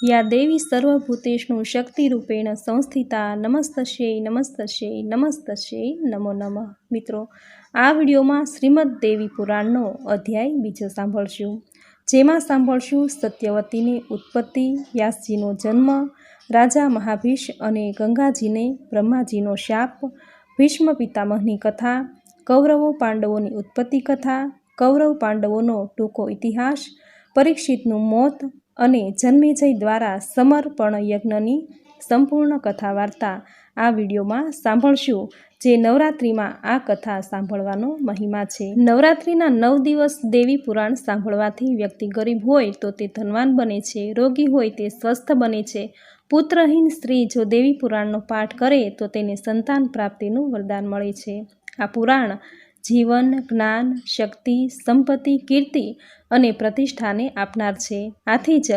या देवी सर्वभूतेषु शक्तिरूपेण संस्थिता नमस्तस्यै नमस्तस्यै नमस्तस्यै नमो नमः। મિત્રો, આ વિડીયોમાં શ્રીમદ દેવી પુરાણનો અધ્યાય બીજો સાંભળશું, જેમાં સાંભળશું સત્યવતીની ઉત્પત્તિ, વ્યાસજીનો જન્મ, રાજા મહાભીષ અને ગંગાજીને બ્રહ્માજીનો શાપ, ભીષ્મ પિતામહની કથા, કૌરવો પાંડવોની ઉત્પત્તિ કથા, કૌરવ પાંડવોનો ટૂંકો ઇતિહાસ, પરીક્ષિતનું મોત અને જન્મેજય દ્વારા સમર્પણ યજ્ઞની સંપૂર્ણ કથા વાર્તા આ વિડીયોમાં સાંભળશું, જે નવરાત્રિમાં આ કથા સાંભળવાનો મહિમા છે। નવરાત્રિના 9 દિવસ દેવી પુરાણ સાંભળવાથી વ્યક્તિ ગરીબ હોય તો તે ધનવાન બને છે, રોગી હોય તે સ્વસ્થ બને છે। પુત્રહીન સ્ત્રી જો દેવી પુરાણનો પાઠ કરે તો તેને સંતાન પ્રાપ્તિનું વરદાન મળે છે। આ પુરાણ જીવન, જ્ઞાન, શક્તિ, સંપત્તિ, કીર્તિ અને પ્રતિષ્ઠાને આપનાર છે। આથી જ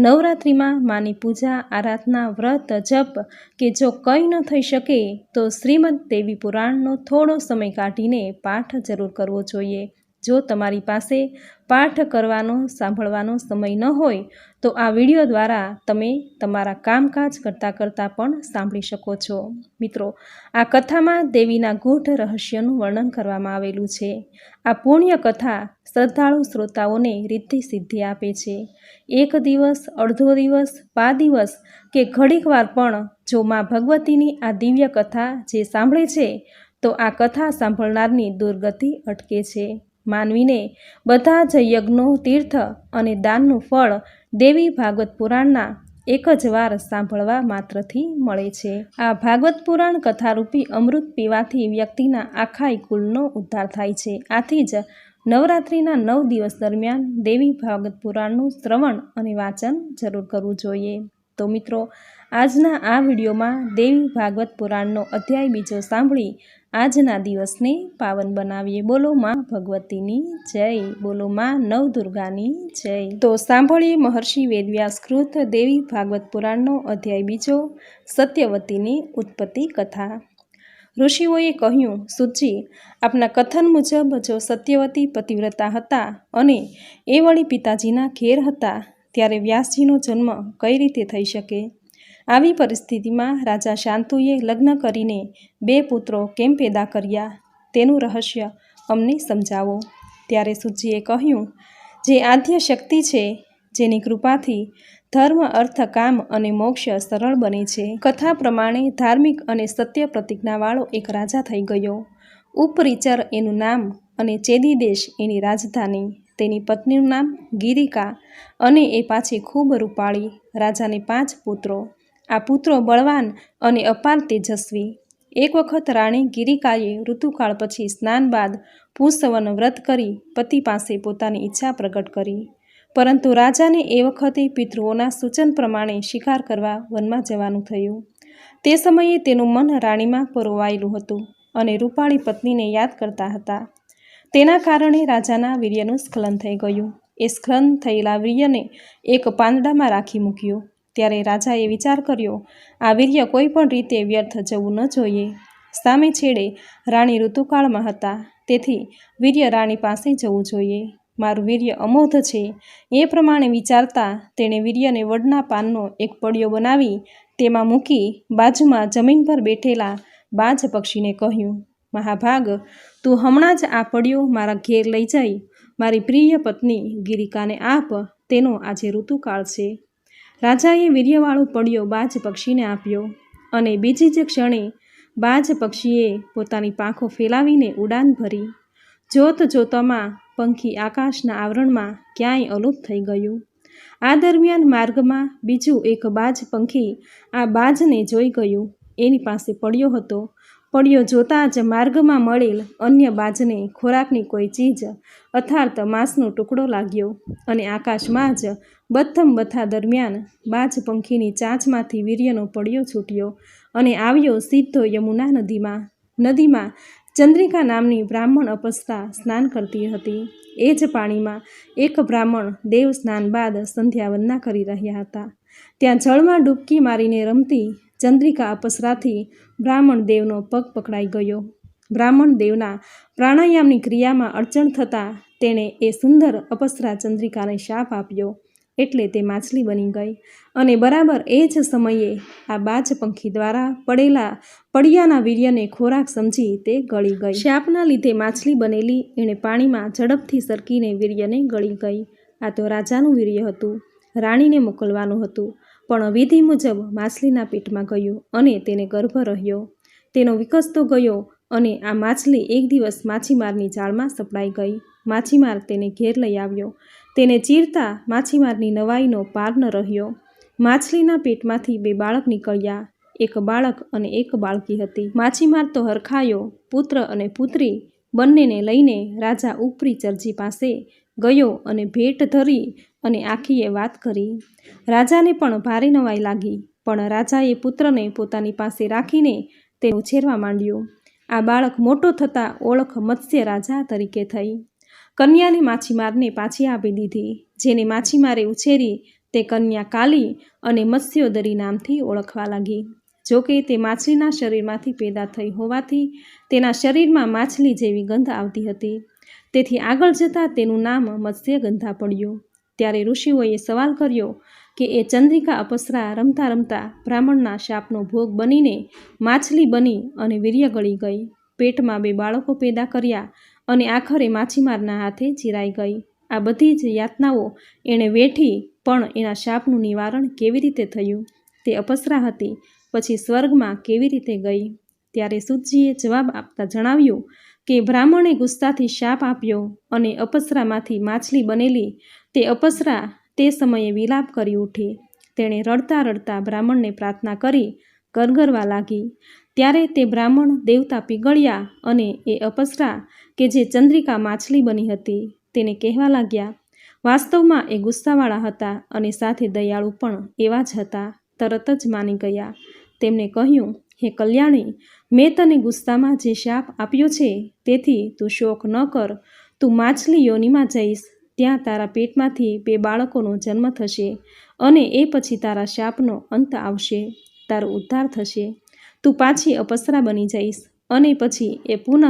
નવરાત્રિમાં માની પૂજા, આરાધના, વ્રત, જપ કે જો કંઈ ન થઈ શકે તો શ્રીમદ દેવી પુરાણનો થોડો સમય કાઢીને પાઠ જરૂર કરવો જોઈએ। જો તમારી પાસે પાઠ કરવાનો, સાંભળવાનો સમય ન હોય તો આ વિડીયો દ્વારા તમે તમારા કામકાજ કરતાં પણ સાંભળી શકો છો। મિત્રો, આ કથામાં દેવીના ગૂઢ રહસ્યનું વર્ણન કરવામાં આવેલું છે। આ પુણ્ય કથા શ્રદ્ધાળુ શ્રોતાઓને રિદ્ધિ સિદ્ધિ આપે છે। એક દિવસ, અડધો દિવસ, 5 દિવસ કે ઘડીક વાર પણ જો માં ભગવતીની આ દિવ્ય કથા જે સાંભળે છે તો આ કથા સાંભળનારની દુર્ગતિ અટકે છે। માનવીને બધા જ યજ્ઞો, તીર્થ અને દાનનું ફળ દેવી ભાગવત પુરાણના એક જ વાર સાંભળવા માત્રથી મળે છે। આ ભાગવત પુરાણ કથારૂપી અમૃત પીવાથી વ્યક્તિના આખાય કુલનો ઉદ્ધાર થાય છે। આથી જ નવરાત્રિના 9 દિવસ દરમિયાન દેવી ભાગવત પુરાણનું શ્રવણ અને વાંચન જરૂર કરવું જોઈએ। તો મિત્રો, આજના આ વિડીયોમાં દેવી ભાગવત પુરાણનો અધ્યાય બીજો સાંભળી આજના દિવસને પાવન બનાવીએ। બોલો માં ભગવતીની જય, બોલો માં નવદુર્ગાની જય। તો સાંભળીએ મહર્ષિ વેદવ્યાસ કૃત દેવી ભાગવત પુરાણનો અધ્યાય બીજો, સત્યવતીની ઉત્પત્તિ કથા। ઋષિઓએ કહ્યું, સુતજી, આપના કથન મુજબ જો સત્યવતી પતિવ્રતા હતા અને એ વળી પિતાજીના ઘેર હતા, ત્યારે વ્યાસજીનો જન્મ કઈ રીતે થઈ શકે? આવી પરિસ્થિતિમાં રાજા શાંતુએ લગ્ન કરીને 2 પુત્રો કેમ પેદા કર્યા, તેનું રહસ્ય અમને સમજાવો। ત્યારે સુતજીએ કહ્યું, જે આદ્ય શક્તિ છે, જેની કૃપાથી ધર્મ, અર્થ, કામ અને મોક્ષ સરળ બને છે। કથા પ્રમાણે ધાર્મિક અને સત્ય પ્રતિજ્ઞાવાળો એક રાજા થઈ ગયો। ઉપરીચર એનું નામ અને ચેદીદેશ એની રાજધાની। તેની પત્નીનું નામ ગિરિકા અને એ પાછી ખૂબ રૂપાળી। રાજાને 5 પુત્રો। આ પુત્રો બળવાન અને અપાર તેજસ્વી। એક વખત રાણી ગિરિકાએ ઋતુકાળ પછી સ્નાન બાદ પુંસવન વ્રત કરી પતિ પાસે પોતાની ઈચ્છા પ્રગટ કરી, પરંતુ રાજાને એ વખતે પિતૃઓના સૂચન પ્રમાણે શિકાર કરવા વનમાં જવાનું થયું। તે સમયે તેનું મન રાણીમાં પરોવાયેલું હતું અને રૂપાળી પત્નીને યાદ કરતા હતા। તેના કારણે રાજાના વીર્યનું સ્ખલન થઈ ગયું। એ સ્ખલન થયેલા વીર્યને એક પાંદડામાં રાખી મૂક્યું। ત્યારે રાજાએ વિચાર કર્યો, આ વીર્ય કોઈ પણ રીતે વ્યર્થ જવું ન જોઈએ। સામે છેડે રાણી ઋતુકાળમાં હતા, તેથી વીર્ય રાણી પાસે જવું જોઈએ। મારું વીર્ય અમોઘ છે, એ પ્રમાણે વિચારતા તેણે વીર્યને વડના પાનનો એક પડિયો બનાવી તેમાં મૂકી બાજુમાં જમીન પર બેઠેલા બાજ પક્ષીને કહ્યું, મહાભાગ, તું હમણાં જ આ પડિયો મારા ઘેર લઈ જઈ મારી પ્રિય પત્ની ગિરિકાને આપ, તેનો આજે ઋતુકાળ છે। રાજાએ વીર્યવાળો પડિયો બાજ પક્ષીને આપ્યો અને બીજી જ ક્ષણે બાજ પક્ષીએ પોતાની પાંખો ફેલાવીને ઉડાન ભરી। જોત જોતમાં પંખી આકાશના આવરણમાં ક્યાંય અલુપ થઈ ગયું। આ દરમિયાન માર્ગમાં બીજું એક બાજ પંખી આ બાજને જોઈ ગયું। એની પાસે પડિયો હતો। પડિયો જોતાં જ માર્ગમાં મળેલ અન્ય બાજને ખોરાકની કોઈ ચીજ અર્થાત માંસનો ટુકડો લાગ્યો અને આકાશમાં જ બથા દરમિયાન બાજ પંખીની ચાંચમાંથી વીર્યનો પડિયો છૂટ્યો અને આવ્યો સીધો યમુના નદીમાં। નદીમાં ચંદ્રિકા નામની બ્રાહ્મણ અપસરા સ્નાન કરતી હતી। એ જ પાણીમાં એક બ્રાહ્મણ દેવ સ્નાન બાદ સંધ્યા વંદના કરી રહ્યા હતા। ત્યાં જળમાં ડૂબકી મારીને રમતી ચંદ્રિકા અપસરાથી બ્રાહ્મણ દેવનો પગ પકડાઈ ગયો। બ્રાહ્મણ દેવના પ્રાણાયામની ક્રિયામાં અડચણ થતાં તેણે એ સુંદર અપસરા ચંદ્રિકાને શાપ આપ્યો એટલે તે માછલી બની ગઈ અને બરાબર એ જ સમયે આ બાજ પંખી દ્વારા પડિયાના વીર્યને ખોરાક સમજી તે ગળી ગઈ. શાપના લીધે માછલી બનેલી એણે પાણીમાં ઝડપથી સરકીને વીર્યને ગળી ગઈ. આ તો રાજાનું વીર્ય હતું, રાણીને મોકલવાનું હતું, પણ વિધિ મુજબ માછલીના પેટમાં ગયું અને તેને ગર્ભ રહ્યો. તેનો વિકસતો ગયો અને આ માછલી એક દિવસ માછીમારની જાળમાં સપડાઈ ગઈ. માછીમાર તેને ઘેર લઈ આવ્યો. તેને ચીરતા માછીમારની નવાઈનો પાર ન રહ્યો. માછલીના પેટમાંથી 2 બાળક નીકળ્યા, એક બાળક અને એક બાળકી હતી. માછીમાર તો હરખાયો. પુત્ર અને પુત્રી બંનેને લઈને રાજા ઉપરી ચરજી પાસે ગયો અને ભેટ ધરી અને આખીએ વાત કરી. રાજાને પણ ભારે નવાઈ લાગી, પણ રાજાએ પુત્રને પોતાની પાસે રાખીને તેને ઉછેરવા માંડ્યો. આ બાળક મોટો થતાં ઓળખ મત્સ્ય રાજા તરીકે થઈ. કન્યાને માછીમારને પાછી આપી દીધી. જેને માછીમારે ઉછેરી તે કન્યા કાલી અને મત્સ્યોદરી નામથી ઓળખવા લાગી. જોકે તે માછલીના શરીરમાંથી પેદા થઈ હોવાથી તેના શરીરમાં માછલી જેવી ગંધ આવતી હતી. તેથી આગળ જતાં તેનું નામ મત્સ્યગંધા પડ્યું. ત્યારે ઋષિઓએ સવાલ કર્યો કે એ ચંદ્રિકા અપ્સરા રમતા રમતા બ્રાહ્મણના શાપનો ભોગ બનીને માછલી બની અને વીર્ય ગળી ગઈ, પેટમાં 2 બાળકો પેદા કર્યા અને આખરે માછીમારના હાથે ચીરાઈ ગઈ. આ બધી જ યાતનાઓ એણે વેઠી, પણ એના શાપનું નિવારણ કેવી રીતે થયું? તે અપ્સરા હતી, પછી સ્વર્ગમાં કેવી રીતે ગઈ? ત્યારે સૂતજીએ જવાબ આપતા જણાવ્યું કે બ્રાહ્મણે ગુસ્સાથી શાપ આપ્યો અને અપ્સરામાંથી માછલી બનેલી તે અપ્સરા તે સમયે વિલાપ કરી ઉઠી. તેણે રડતા રડતા બ્રાહ્મણને પ્રાર્થના કરી ગરગરવા લાગી. ત્યારે તે બ્રાહ્મણ દેવતા પીગળ્યા અને એ અપ્સરા કે જે ચંદ્રિકા માછલી બની હતી તેને કહેવા લાગ્યા. વાસ્તવમાં એ ગુસ્સાવાળા હતા અને સાથે દયાળુ પણ એવા જ હતા. તરત જ માની ગયા. તેમણે કહ્યું, હે કલ્યાણી, મેં તને ગુસ્સામાં જે શાપ આપ્યો છે તેથી તું શોક ન કર. તું માછલી યોનિમાં જઈશ, ત્યાં તારા પેટમાંથી 2 બાળકોનો જન્મ થશે અને એ પછી તારા શાપનો અંત આવશે, તારો ઉદ્ધાર થશે. તું પાછી અપ્સરા બની જઈશ અને પછી એ પુનઃ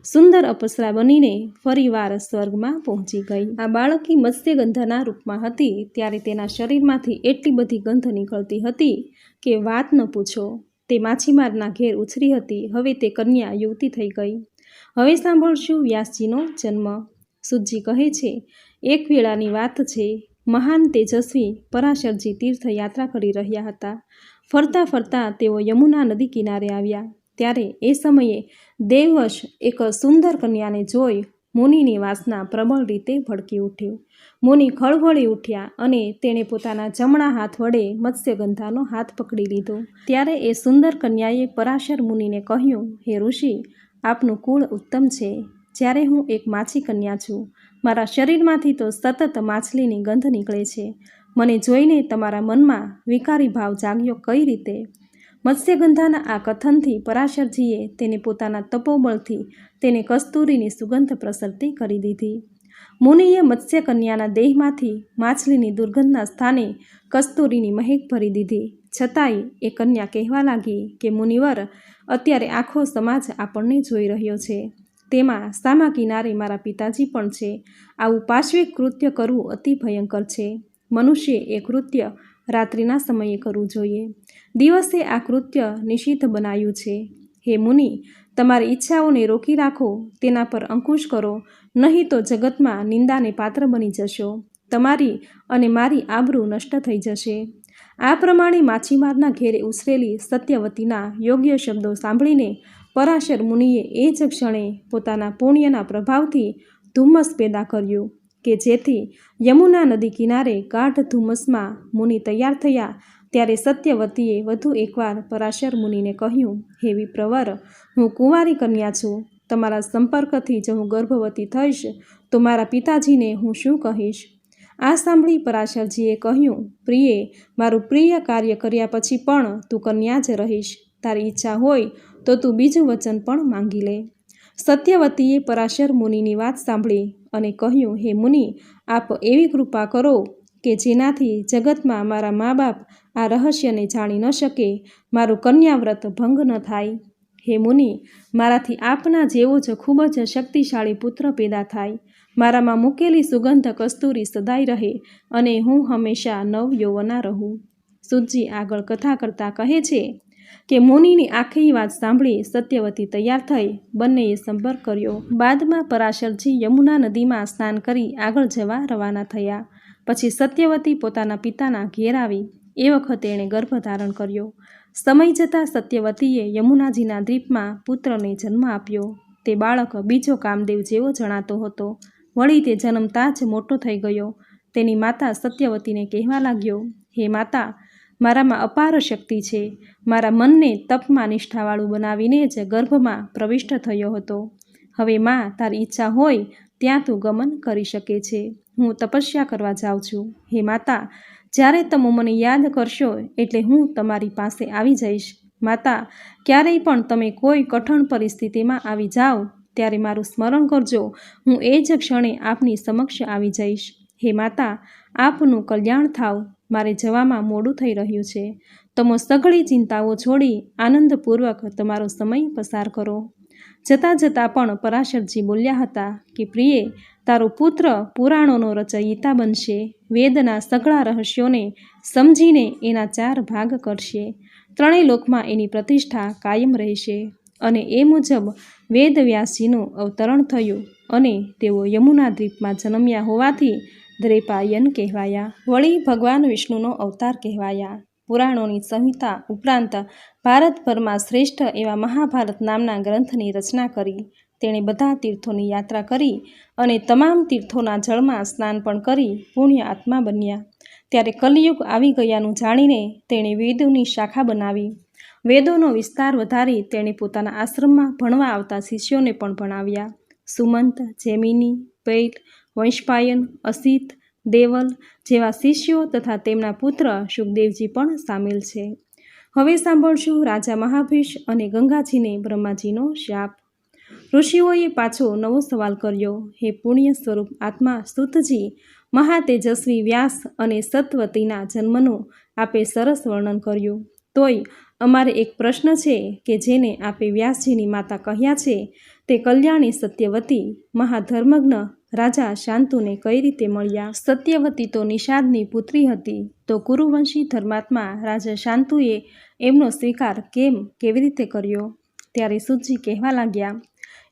સુંદર અપ્સરા બનીને ફરીવાર સ્વર્ગમાં પહોંચી ગઈ. આ બાળકી મત્સ્યગંધાના રૂપમાં હતી ત્યારે તેના શરીરમાંથી એટલી બધી ગંધ નીકળતી હતી કે વાત ન પૂછો. તે માછીમારના ઘેર ઉછરી હતી. હવે તે કન્યા યુવતી થઈ ગઈ. હવે સાંભળશું વ્યાસજીનો જન્મ. સૂતજી કહે છે, એક વેળાની વાત છે. મહાન તેજસ્વી પરાશરજી તીર્થયાત્રા કરી રહ્યા હતા. ફરતા ફરતા તેઓ યમુના નદી કિનારે આવ્યા. ત્યારે એ સમયે દેવવશ એક સુંદર કન્યાને જોઈ મુનિની વાસના પ્રબળ રીતે ભડકી ઉઠી. મુનિ ખળભળી ઉઠ્યા અને તેણે પોતાના જમણા હાથ વડે મત્સ્યગંધાનો હાથ પકડી લીધો. ત્યારે એ સુંદર કન્યાએ પરાશર મુનિને કહ્યું, હે ઋષિ, આપનું કુળ ઉત્તમ છે. જ્યારે હું એક માછી કન્યા છું, મારા શરીરમાંથી તો સતત માછલીની ગંધ નીકળે છે. મને જોઈને તમારા મનમાં વિકારી ભાવ જાગ્યો કઈ રીતે? મત્સ્યગંધાના આ કથનથી પરાશરજીએ તેને પોતાના તપોબળથી તેને કસ્તુરીની સુગંધ પ્રસરતી કરી દીધી. મુનિએ મત્સ્યકન્યાના દેહમાંથી માછલીની દુર્ગંધના સ્થાને કસ્તુરીની મહેક ભરી દીધી. છતાંય એ કન્યા કહેવા લાગી કે મુનિવર, અત્યારે આખો સમાજ આપણને જોઈ રહ્યો છે. તેમાં સામા કિનારે મારા પિતાજી પણ છે. આવું પાશ્વિક કૃત્ય કરવું અતિ ભયંકર છે. મનુષ્યે એ કૃત્ય રાત્રિના સમયે કરવું જોઈએ. દિવસે આ કૃત્ય નિષિદ્ધ બનાવ્યું છે. હે મુનિ, તમારી ઈચ્છાઓને રોકી રાખો, તેના પર અંકુશ કરો, નહીં તો જગતમાં નિંદાને પાત્ર બની જશો. તમારી અને મારી આબરૂ નષ્ટ થઈ જશે. આ પ્રમાણે માછીમારના ઘેરે ઉછરેલી સત્યવતીના યોગ્ય શબ્દો સાંભળીને પરાશર મુનિએ એ જ ક્ષણે પોતાના પુણ્યના પ્રભાવથી ધુમ્મસ પેદા કર્યું કે જેથી યમુના નદી કિનારે ગાઢ ધુમ્મસમાં મુનિ તૈયાર થયા. ત્યારે સત્યવતીએ વધુ એકવાર પરાશર મુનિને કહ્યું, હે વિપ્રવર, હું કુંવારી કન્યા છું. તમારા સંપર્કથી જો હું ગર્ભવતી થઈશ તો મારા પિતાજીને હું શું કહીશ? આ સાંભળી પરાશરજીએ કહ્યું, પ્રિયે, મારું પ્રિય કાર્ય કર્યા પછી પણ તું કન્યા જ રહીશ. તારી ઈચ્છા હોય તો તું બીજું વચન પણ માંગી લે. સત્યવતીએ પરાશર મુનિની વાત સાંભળી અને કહ્યું, હે મુનિ, આપ એવી કૃપા કરો કે જેનાથી જગતમાં મારા મા બાપ આ રહસ્યને જાણી ન શકે, મારું કન્યાવ્રત ભંગ ન થાય. હે મુનિ, મારાથી આપના જેવો જ ખૂબ જ શક્તિશાળી પુત્ર પેદા થાય. મારામાં મૂકેલી સુગંધ કસ્તુરી સદાય રહે અને હું હંમેશા નવ યૌવના રહું. સૂતજી આગળ કથા કરતા કહે છે કે મુનિની આખી વાત સાંભળી સત્યવતી તૈયાર થઈ બંનેએ સંપર્ક કર્યો. બાદમાં પરાશરજી યમુના નદીમાં સ્નાન કરી આગળ જવા રવાના થયા. પછી સત્યવતી પોતાના પિતાના ઘેર આવી. એ વખતે એણે ગર્ભ ધારણ કર્યો. સમય જતાં સત્યવતીએ યમુનાજીના દ્વીપમાં પુત્રને જન્મ આપ્યો. તે બાળક બીજો કામદેવ જેવો જણાતો હતો. વળી તે જન્મતા જ મોટો થઈ ગયો. તેની માતા સત્યવતીને કહેવા લાગ્યો, હે માતા, મારામાં અપાર શક્તિ છે. મારા મનને તપમાં નિષ્ઠાવાળું બનાવીને જ ગર્ભમાં પ્રવિષ્ટ થયો હતો. હવે માં, તારી ઈચ્છા હોય ત્યાં તું ગમન કરી શકે છે. હું તપસ્યા કરવા જાઉં છું. હે માતા, જ્યારે તમે મને યાદ કરશો એટલે હું તમારી પાસે આવી જઈશ. માતા, ક્યારેય પણ તમે કોઈ કઠણ પરિસ્થિતિમાં આવી જાઓ ત્યારે મારું સ્મરણ કરજો. હું એ જ ક્ષણે આપની સમક્ષ આવી જઈશ. હે માતા, આપનું કલ્યાણ થાવ. મારે જવામાં મોડું થઈ રહ્યું છે. તમે સઘળી ચિંતાઓ છોડી આનંદપૂર્વક તમારો સમય પસાર કરો. જતાં જતાં પણ પરાશરજી બોલ્યા હતા કે પ્રિયે, તારો પુત્ર પુરાણોનો રચયિતા બનશે. વેદના સઘળા રહસ્યોને સમજીને એના 4 ભાગ કરશે. ત્રણેય લોકમાં એની પ્રતિષ્ઠા કાયમ રહેશે. અને એ મુજબ વેદવ્યાસજીનું અવતરણ થયું અને તેઓ યમુના દ્વીપમાં જન્મ્યા હોવાથી દ્વૈપાયન કહેવાયા. વળી ભગવાન વિષ્ણુનો અવતાર કહેવાયા. પુરાણોની સંહિતા ઉપરાંત ભારતભરમાં શ્રેષ્ઠ એવા મહાભારત નામના ગ્રંથની રચના કરી. તેણે બધા તીર્થોની યાત્રા કરી અને તમામ તીર્થોના જળમાં સ્નાન પણ કરી પુણ્ય આત્મા બન્યા. ત્યારે કલિયુગ આવી ગયાનું જાણીને તેણે વેદોની શાખા બનાવી. વેદોનો વિસ્તાર વધારી તેણે પોતાના આશ્રમમાં ભણવા આવતા શિષ્યોને પણ ભણાવ્યા. સુમંત, જૈમિની, પૈલ, વંશપાયન, અસિત, દેવલ જેવા શિષ્યો તથા તેમના પુત્ર શુકદેવજી પણ સામેલ છે. હવે સાંભળશું રાજા મહાભીષ અને ગંગાજીને બ્રહ્માજીનો શાપ. ઋષિઓએ પાછો નવો સવાલ કર્યો, હે પુણ્ય સ્વરૂપ આત્મા સૂતજી, મહાતેજસ્વી વ્યાસ અને સત્વતીના જન્મનું આપે સરસ વર્ણન કર્યું. તોય અમારે એક પ્રશ્ન છે કે જેને આપે વ્યાસજીની માતા કહ્યા છે તે કલ્યાણી સત્યવતી મહાધર્મજ્ઞ રાજા શાંતુને કઈ રીતે મળ્યા? સત્યવતી તો નિષાદની પુત્રી હતી, તો કુરુવંશી ધર્માત્મા રાજા શાંતુએ એમનો સ્વીકાર કેવી રીતે કર્યો? ત્યારે સૂતજી કહેવા લાગ્યા,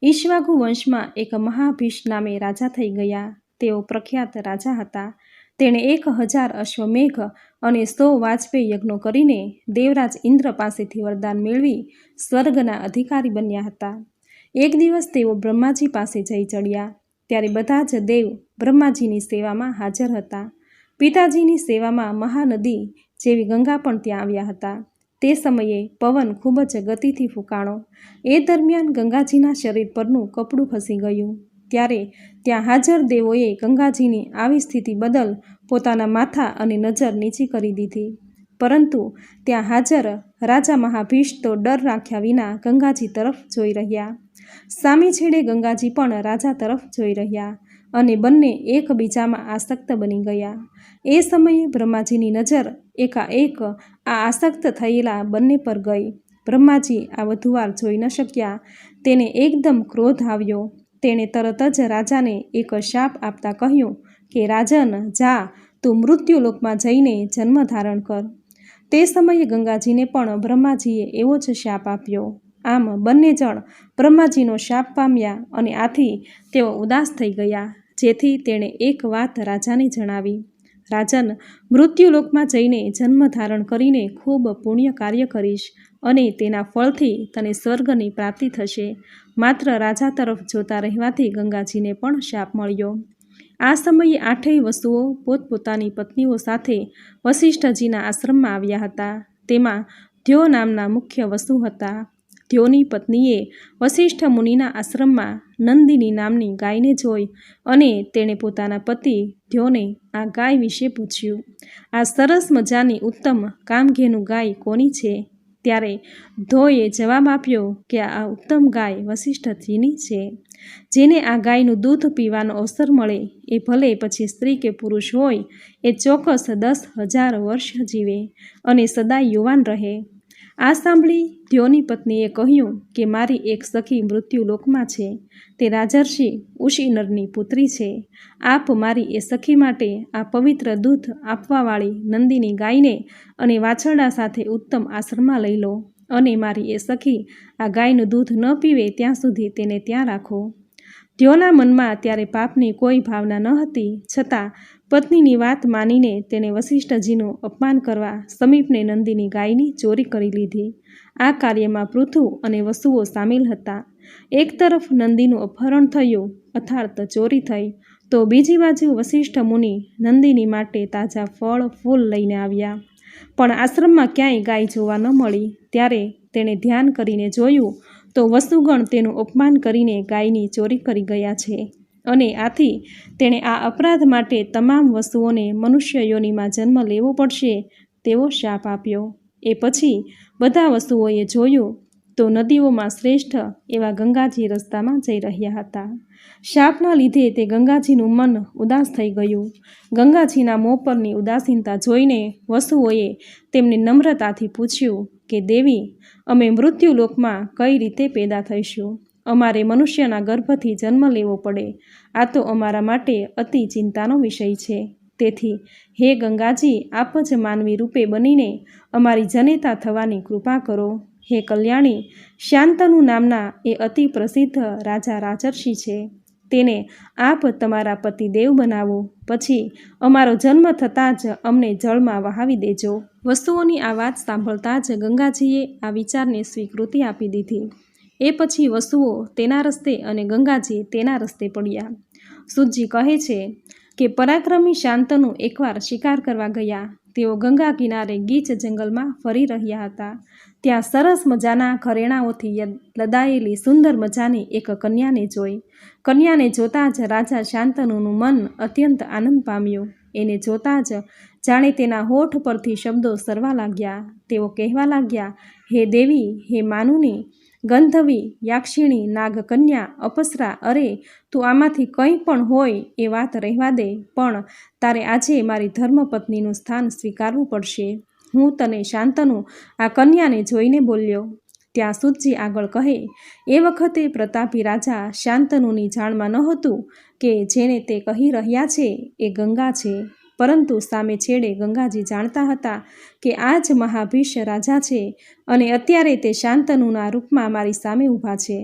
ઈક્ષ્વાકુ વંશમાં એક મહાભીષ નામે રાજા થઈ ગયા. તેઓ પ્રખ્યાત રાજા હતા. તેણે 1000 અશ્વમેઘ અને 100 વાજપેયી યજ્ઞો કરીને દેવરાજ ઇન્દ્ર પાસેથી વરદાન મેળવી સ્વર્ગના અધિકારી બન્યા હતા. એક દિવસ તેઓ બ્રહ્માજી પાસે જઈ ચડ્યા. ત્યારે બધા જ દેવ બ્રહ્માજીની સેવામાં હાજર હતા. પિતાજીની સેવામાં મહાનદી જેવી ગંગા પણ ત્યાં આવ્યા હતા. તે સમયે પવન ખૂબ જ ગતિથી ફૂંકાણો. એ દરમિયાન ગંગાજીના શરીર પરનું કપડું ખસી ગયું. ત્યારે ત્યાં હાજર દેવોએ ગંગાજીની આવી સ્થિતિ બદલ પોતાના માથા અને નજર નીચી કરી દીધી. પરંતુ ત્યાં હાજર રાજા મહાભીષ તો ડર રાખ્યા વિના ગંગાજી તરફ જોઈ રહ્યા. સામે છેડે ગંગાજી પણ રાજા તરફ જોઈ રહ્યા અને બંને એકબીજામાં આસક્ત બની ગયા. એ સમયે બ્રહ્માજીની નજર એકાએક આ આસક્ત થયેલા બંને પર ગઈ. બ્રહ્માજી આ વધુ વાર જોઈ ન શક્યા. તેને એકદમ ક્રોધ આવ્યો. તેણે તરત જ રાજાને એક શાપ આપતા કહ્યું કે રાજન, જા, તું મૃત્યુલોકમાં જઈને જન્મ ધારણ કર. તે સમયે ગંગાજીને પણ બ્રહ્માજીએ એવો જ શાપ આપ્યો. આમ બંને જણ બ્રહ્માજીનો શાપ પામ્યા અને આથી તેઓ ઉદાસ થઈ ગયા. જેથી તેણે એક વાત રાજાને જણાવી, રાજન, મૃત્યુલોકમાં જઈને જન્મ ધારણ કરીને ખૂબ પુણ્ય કાર્ય કરીશ અને તેના ફળથી તને સ્વર્ગની પ્રાપ્તિ થશે. માત્ર રાજા તરફ જોતા રહેવાથી ગંગાજીને પણ શાપ મળ્યો. આ સમયે 8 વસુઓ પોતપોતાની પત્નીઓ સાથે વસિષ્ઠજીના આશ્રમમાં આવ્યા હતા. તેમાં ધ્યો નામના મુખ્ય વસુ હતા. ધ્યોની પત્નીએ વસિષ્ઠ મુનિના આશ્રમમાં નંદિની નામની ગાયને જોઈ અને તેણે પોતાના પતિ ધ્યોને આ ગાય વિશે પૂછ્યું, આ સરસ મજાની ઉત્તમ કામધેનુ ગાય કોની છે? ત્યારે ધ્યોએ જવાબ આપ્યો કે આ ઉત્તમ ગાય વસિષ્ઠજીની છે. જેને આ ગાયનું દૂધ પીવાનો અવસર મળે એ ભલે પછી સ્ત્રી કે પુરુષ હોય, એ ચોક્કસ 10,000 વર્ષ જીવે અને સદાય યુવાન રહે. આ સાંભળી દ્યોની પત્નીએ કહ્યું કે મારી એક સખી મૃત્યુલોકમાં છે. તે રાજર્ષિ ઉશિનરની પુત્રી છે. આપ મારી એ સખી માટે આ પવિત્ર દૂધ આપવાવાળી નંદીની ગાયને અને વાછરડા સાથે ઉત્તમ આશ્રમમાં લઈ લો અને મારી એ સખી આ ગાયનું દૂધ ન પીવે ત્યાં સુધી તેને ત્યાં રાખો. દ્યોના મનમાં ત્યારે પાપની કોઈ ભાવના ન હતી, છતાં પત્નીની વાત માનીને તેણે વસિષ્ઠજીનું અપમાન કરવા સમીપને નંદીની ગાયની ચોરી કરી લીધી. આ કાર્યમાં પૃથુ અને વસુઓ સામેલ હતા. એક તરફ નંદીનું અપહરણ થયું અર્થાત ચોરી થઈ, તો બીજી બાજુ વસિષ્ઠ મુનિ નંદીની માટે તાજા ફળ ફૂલ લઈને આવ્યા. પણ આશ્રમમાં ક્યાંય ગાય જોવા ન મળી. ત્યારે તેણે ધ્યાન કરીને જોયું તો વસુગણ તેનું અપમાન કરીને ગાયની ચોરી કરી ગયા છે અને આથી તેણે આ અપરાધ માટે તમામ વસુઓને મનુષ્ય યોનિમાં જન્મ લેવો પડશે તેવો શાપ આપ્યો. એ પછી બધા વસુઓએ જોયું તો નદીઓમાં શ્રેષ્ઠ એવા ગંગાજી રસ્તામાં જઈ રહ્યા હતા. શાપના લીધે તે ગંગાજીનું મન ઉદાસ થઈ ગયું. ગંગાજીના મોં પરની ઉદાસીનતા જોઈને વસુઓએ તેમને નમ્રતાથી પૂછ્યું કે દેવી, અમે મૃત્યુલોકમાં કઈ રીતે પેદા થઈશું? અમારે મનુષ્યના ગર્ભથી જન્મ લેવો પડે. આ તો અમારા માટે અતિ ચિંતાનો વિષય છે. તેથી હે ગંગાજી, આપ જ માનવી રૂપે બનીને અમારી જનેતા થવાની કૃપા કરો. હે કલ્યાણી, શાંતનુ નામના એ અતિ પ્રસિદ્ધ રાજા રાજર્ષિ છે. તેને આપ તમારા પતિદેવ બનાવો. પછી અમારો જન્મ થતાં જ અમને જળમાં વહાવી દેજો. વસુઓની આ વાત સાંભળતા જ ગંગાજીએ આ વિચારને સ્વીકૃતિ આપી દીધી. એ પછી વસુઓ તેના રસ્તે અને ગંગાજી તેના રસ્તે પડ્યા. સુતજી કહે છે કે પરાક્રમી શાંતનુ એકવાર શિકાર કરવા ગયા. તેઓ ગંગા કિનારે ગીચ જંગલમાં ફરી રહ્યા હતા. ત્યાં સરસ મજાના ઘરેણાઓથી લદાયેલી સુંદર મજાની એક કન્યાને જોઈ. કન્યાને જોતાં જ રાજા શાંતનુનું મન અત્યંત આનંદ પામ્યું. એને જોતાં જ જાણે તેના હોઠ પરથી શબ્દો સરવા લાગ્યા. તેઓ કહેવા લાગ્યા, હે દેવી, હે માનુની, ગંધવી, યાક્ષિણી, નાગકન્યા, અપસરા, અરે તું આમાંથી કંઈ પણ હોય એ વાત રહેવા દે, પણ તારે આજે મારી ધર્મપત્નીનું સ્થાન સ્વીકારવું પડશે. હું તને શાંતનુ આ કન્યાને જોઈને બોલ્યો. ત્યાં સુતજી આગળ કહે, એ વખતે પ્રતાપી રાજા શાંતનુની જાણમાં નહોતું કે જેને તે કહી રહ્યા છે એ ગંગા છે. પરંતુ સામે છેડે ગંગાજી જાણતા હતા કે આ જ મહાભીષ રાજા છે અને અત્યારે તે શાંતનુના રૂપમાં મારી સામે ઊભા છે.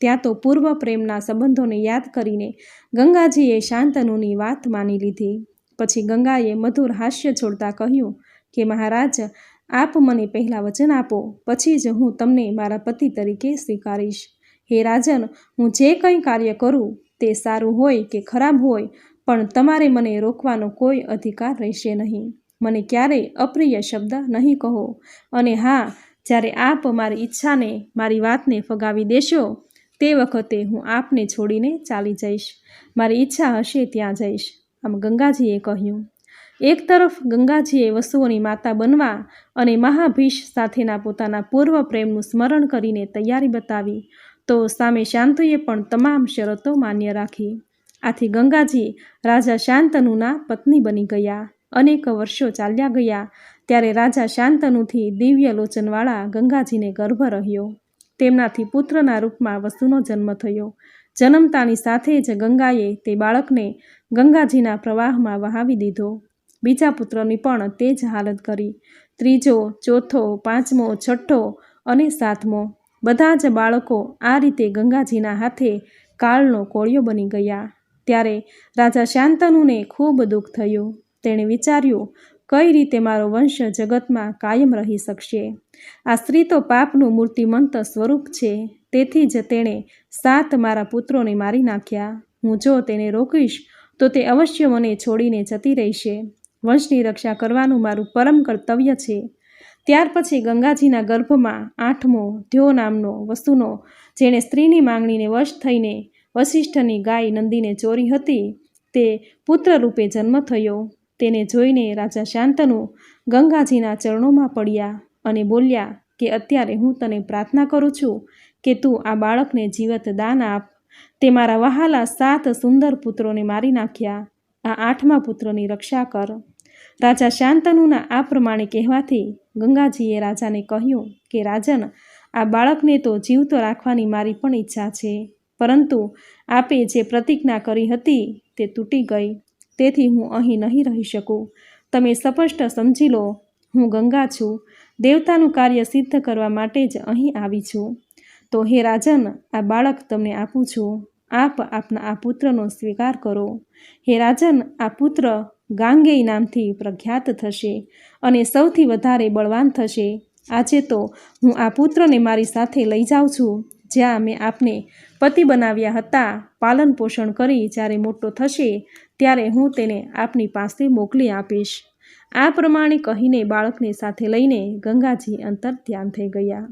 ત્યાં તો પૂર્વ પ્રેમના સંબંધોને યાદ કરીને ગંગાજીએ શાંતનુની વાત માની લીધી. પછી ગંગાએ મધુર હાસ્ય છોડતા કહ્યું કે મહારાજ, આપ મને પહેલાં વચન આપો, પછી જ હું તમને મારા પતિ તરીકે સ્વીકારીશ. હે રાજન, હું જે કંઈ કાર્ય કરું તે સારું હોય કે ખરાબ હોય, પણ તમારે મને રોકવાનો કોઈ અધિકાર રહેશે નહીં. મને ક્યારેય અપ્રિય શબ્દ નહીં કહો. અને હા, જ્યારે આપ મારી ઈચ્છાને, મારી વાતને ફગાવી દેશો તે વખતે હું આપને છોડીને ચાલી જઈશ. મારી ઈચ્છા હશે ત્યાં જઈશ. આમ ગંગાજીએ કહ્યું. એક તરફ ગંગાજીએ વસુઓની માતા બનવા અને મહાભીષ સાથેના પોતાના પૂર્વ પ્રેમનું સ્મરણ કરીને તૈયારી બતાવી, તો સામે શાંતુએ પણ તમામ શરતો માન્ય રાખી. આથી ગંગાજી રાજા શાંતનુના પત્ની બની ગયા. અનેક વર્ષો ચાલ્યા ગયા ત્યારે રાજા શાંતનુથી દિવ્ય લોચનવાળા ગંગાજીને ગર્ભ રહ્યો. તેમનાથી પુત્રના રૂપમાં વસુનો જન્મ થયો. જન્મતાની સાથે જ ગંગાએ તે બાળકને ગંગાજીના પ્રવાહમાં વહાવી દીધો. બીજા પુત્રની પણ તે જ હાલત કરી. ત્રીજો, ચોથો, પાંચમો, છઠ્ઠો અને સાતમો બધા જ બાળકો આ રીતે ગંગાજીના હાથે કાળનો કોળિયો બની ગયા. ત્યારે રાજા શાંતનુને ખૂબ દુઃખ થયું. તેણે વિચાર્યું, કઈ રીતે મારો વંશ જગતમાં કાયમ રહી શકશે? આ સ્ત્રી તો પાપનું મૂર્તિમંત સ્વરૂપ છે. તેથી જ તેણે 7 મારા પુત્રોને મારી નાખ્યા. હું જો તેને રોકીશ તો તે અવશ્ય મને છોડીને જતી રહેશે. વંશની રક્ષા કરવાનું મારું પરમ કર્તવ્ય છે. ત્યાર પછી ગંગાજીના ગર્ભમાં 8મો ધ્યો નામનો વસુનો, જેણે સ્ત્રીની માંગણીને વશ થઈને વસિષ્ઠની ગાય નંદીને ચોરી હતી, તે પુત્ર રૂપે જન્મ થયો. તેને જોઈને રાજા શાંતનુ ગંગાજીના ચરણોમાં પડ્યા અને બોલ્યા કે અત્યારે હું તને પ્રાર્થના કરું છું કે તું આ બાળકને જીવત દાન આપ. તે મારા વહાલા 7 સુંદર પુત્રોને મારી નાખ્યા. આ 8મા પુત્રની રક્ષા કર. રાજા શાંતનુના આ પ્રમાણે કહેવાથી ગંગાજીએ રાજાને કહ્યું કે રાજન, આ બાળકને તો જીવતો રાખવાની મારી પણ ઈચ્છા છે, પરંતુ આપે જે પ્રતિજ્ઞા કરી હતી તે તૂટી ગઈ, તેથી હું અહીં નહીં રહી શકું. તમે સ્પષ્ટ સમજી લો, હું ગંગા છું, દેવતાનું કાર્ય સિદ્ધ કરવા માટે જ અહીં આવી છું. તો હે રાજન, આ બાળક તમને આપું છું. આપ આપના આ પુત્રનો સ્વીકાર કરો. હે રાજન, આ પુત્ર ગાંગેય નામથી પ્રખ્યાત થશે અને સૌથી વધારે બળવાન થશે. આજે તો હું આ પુત્રને મારી સાથે લઈ જાઉં છું. જ્યાં મેં આપને પતિ બનાવ્યા હતા, પાલન પોષણ કરી જ્યારે મોટો થશે ત્યારે હું તેને આપની પાસે મોકલી આપીશ. આ પ્રમાણે કહીને બાળકને સાથે લઈને ગંગાજી અંતર ધ્યાન થઈ ગયા.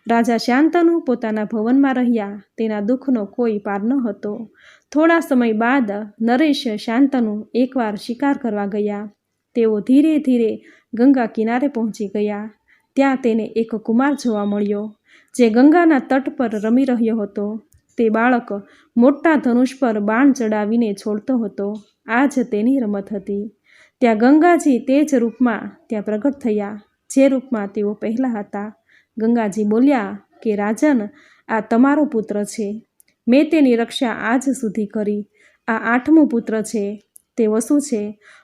રાજા શાંતનુ પોતાના ભવનમાં રહ્યા. તેના દુઃખનો કોઈ પાર ન હતો. થોડા સમય બાદ નરેશ શાંતનુ એકવાર શિકાર કરવા ગયા. તેઓ ધીરે ધીરે ગંગા કિનારે પહોંચી ગયા. ત્યાં તેને એક કુમાર જોવા મળ્યો, જે ગંગાના તટ પર રમી રહ્યો હતો. તે બાળક મોટા ધનુષ પર બાણ ચડાવીને છોડતો હતો. આ જ તેની રમત હતી. ત્યાં ગંગાજી તે જ રૂપમાં ત્યાં પ્રગટ થયા, જે રૂપમાં તેઓ પહેલાં હતા. ગંગાજી બોલ્યા કે રાજન, આ તમારો પુત્ર છે. મેં તેની રક્ષા આજ સુધી કરી. આ 8મો પુત્ર છે. તે વસુ છે.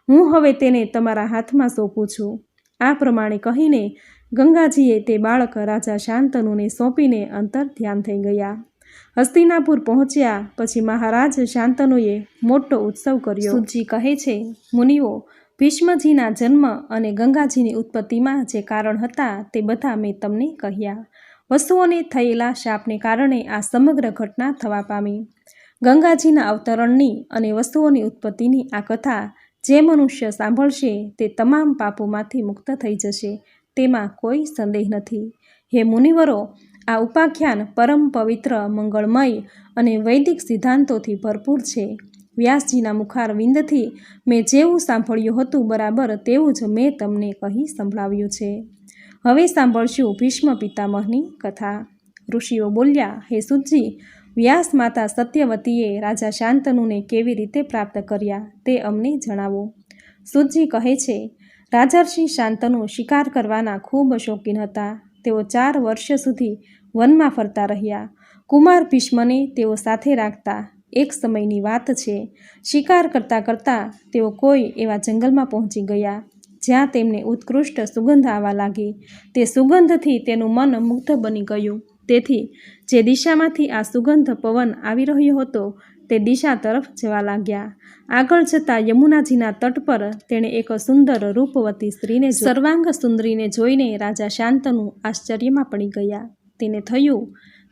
હું હવે તેને તમારા હાથમાં સોંપું છું. આ પ્રમાણે કહીને ગંગાજીએ તે બાળક રાજા શાંતનુને સોંપીને અંતર ધ્યાન થઈ ગયા. હસ્તિનાપુર પહોંચ્યા પછી મહારાજ શાંતનુએ મોટો ઉત્સવ કર્યો. સૂતજી કહે છે, મુનિઓ, ભીષ્મજીના જન્મ અને ગંગાજીની ઉત્પત્તિમાં જે કારણ હતા તે બધા મેં તમને કહ્યા. વસુઓને થયેલા શાપને કારણે આ સમગ્ર ઘટના થવા પામી. ગંગાજીના અવતરણની અને વસુઓની ઉત્પત્તિની આ કથા જે મનુષ્ય સાંભળશે તે તમામ પાપોમાંથી મુક્ત થઈ જશે, તેમાં કોઈ સંદેહ નથી. હે મુનિવરો, આ ઉપાખ્યાન પરમ પવિત્ર, મંગળમય અને વૈદિક સિદ્ધાંતોથી ભરપૂર છે. વ્યાસજીના મુખારવિંદથી મેં જેવું સાંભળ્યું હતું બરાબર તેવું જ મેં તમને કહી સંભળાવ્યું છે. હવે સાંભળશું ભીષ્મ પિતામહની કથા. ઋષિઓ બોલ્યા, હે સૂતજી, વ્યાસ માતા સત્યવતીએ રાજા શાંતનુને કેવી રીતે પ્રાપ્ત કર્યા તે અમને જણાવો. સૂતજી કહે છે, રાજર્ષિ શાંતનુ શિકાર કરવાના ખૂબ શોખીન હતા. તેઓ 4 વર્ષ સુધી વનમાં ફરતા રહ્યા. કુમાર ભીષ્મને તેઓ સાથે રાખતા. એક સમયની વાત છે, શિકાર કરતાં કરતાં તેઓ કોઈ એવા જંગલમાં પહોંચી ગયા જ્યાં તેમને ઉત્કૃષ્ટ સુગંધ આવવા લાગી. તે સુગંધથી તેનું મન મુગ્ધ બની ગયું. તેથી જે દિશામાંથી આ સુગંધ પવન આવી રહ્યો હતો તે દિશા તરફ જવા લાગ્યા. આગળ જતાં યમુનાજીના તટ પર તેણે એક સુંદર રૂપવતી સ્ત્રીને સર્વાંગ સુંદરીને જોઈને રાજા શાંતનુ આશ્ચર્યમાં પડી ગયા. તેને થયું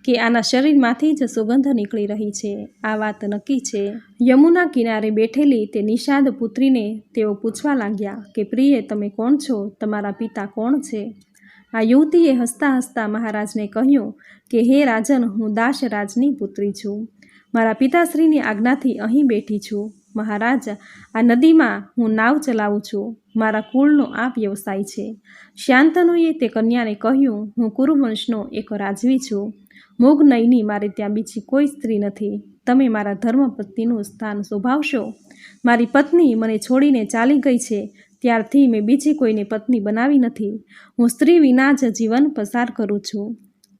કે આના શરીરમાંથી જ સુગંધ નીકળી રહી છે. આ વાત નક્કી છે. યમુના કિનારે બેઠેલી તે નિષાદ પુત્રીને તેઓ પૂછવા લાગ્યા કે પ્રિય, તમે કોણ છો? તમારા પિતા કોણ છે? આ યુવતીએ હસતા હસતા મહારાજને કહ્યું કે હે રાજન, હું દાશરાજની પુત્રી છું. મારા પિતાશ્રીની આજ્ઞાથી અહીં બેઠી છું. મહારાજ, આ નદીમાં હું નાવ ચલાવું છું. મારા કુળનો આ વ્યવસાય છે. શાંતનુએ તે કન્યાને કહ્યું, હું કુરુવંશનો એક રાજવી છું. મોગનયની મારે ત્યાં બીજી કોઈ સ્ત્રી નથી. તમે મારા ધર્મપત્નીનું સ્થાન શોભાવશો. મારી પત્ની મને છોડીને ચાલી ગઈ છે. ત્યારથી મેં બીજી કોઈને પત્ની બનાવી નથી. હું સ્ત્રી વિના જ જીવન પસાર કરું છું.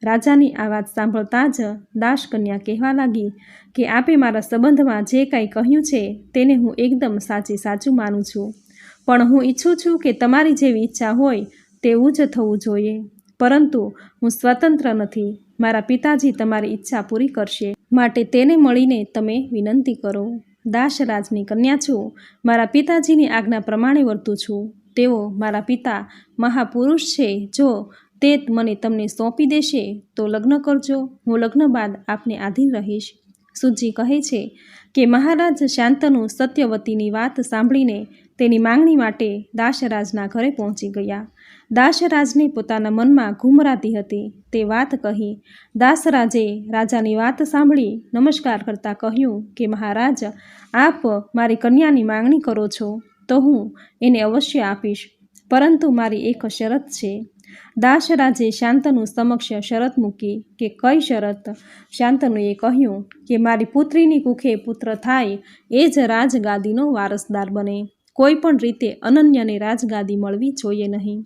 રાજાની આ વાત સાંભળતા જ દાસકન્યા કહેવા લાગી કે આપે મારા સંબંધમાં જે કાંઈ કહ્યું છે તેને હું એકદમ સાચું માનું છું. પણ હું ઈચ્છું છું કે તમારી જેવી ઈચ્છા હોય તેવું જ થવું જોઈએ. પરંતુ હું સ્વતંત્ર નથી. મારા પિતાજી તમારી ઈચ્છા પૂરી કરશે, માટે તેને મળીને તમે વિનંતી કરો. દાસરાજની કન્યા છું. મારા પિતાજીની આજ્ઞા પ્રમાણે વર્તું છું. તેઓ મારા પિતા મહાપુરુષ છે. જો તે મને તમને સોંપી દેશે તો લગ્ન કરજો. હું લગ્ન બાદ આપને આધીન રહીશ. સૂતજી કહે છે કે મહારાજ શાંતનુ સત્યવતીની વાત સાંભળીને તેની માંગણી માટે દાસરાજના ઘરે પહોંચી ગયા. દાસરાજને પોતાના મનમાં ઘુમરાતી હતી તે વાત કહી. દાસરાજે રાજાની વાત સાંભળી નમસ્કાર કરતાં કહ્યું કે મહારાજ, આપ મારી કન્યાની માંગણી કરો છો તો હું એને અવશ્ય આપીશ, પરંતુ મારી એક શરત છે. દાસરાજે શાંતનુ સમક્ષ શરત મૂકી કે કઈ શરત? શાંતનુએ કહ્યું કે મારી પુત્રીની કુખે પુત્ર થાય એ જ રાજગાદીનો વારસદાર બને. કોઈ પણ રીતે અનન્યને રાજગાદી મળવી જોઈએ નહીં.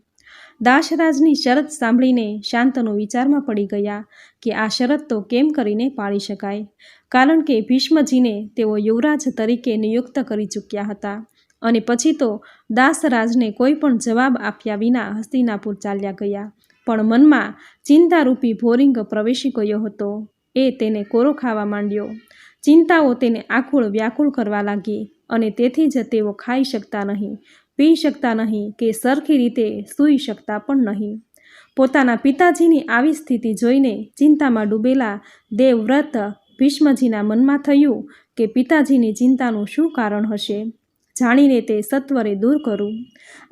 દાસરાજની શરત સાંભળીને શાંતનુ વિચારમાં પડી ગયા કે આ શરત તો કેમ કરીને પાળી શકાય, કારણ કે ભીષ્મજીને તેઓ યુવરાજ તરીકે નિયુક્ત કરી ચૂક્યા હતા અને પછી તો દાસરાજને કોઈ પણ જવાબ આપ્યા વિના હસ્તિનાપુર ચાલ્યા ગયા. પણ મનમાં ચિંતારૂપી ભોરિંગ પ્રવેશી ગયો હતો. એ તેને કોરો ખાવા માંડ્યો. ચિંતાઓ તેને આકુળ વ્યાકુળ કરવા લાગી અને તેથી જ તેઓ ખાઈ શકતા નહીં, પી શકતા નહીં કે સરખી રીતે સૂઈ શકતા પણ નહીં. પોતાના પિતાજીની આવી સ્થિતિ જોઈને ચિંતામાં ડૂબેલા દેવવ્રત ભીષ્મજીના મનમાં થયું કે પિતાજીની ચિંતાનું શું કારણ હશે, જાણીને તે સત્વરે દૂર કરું.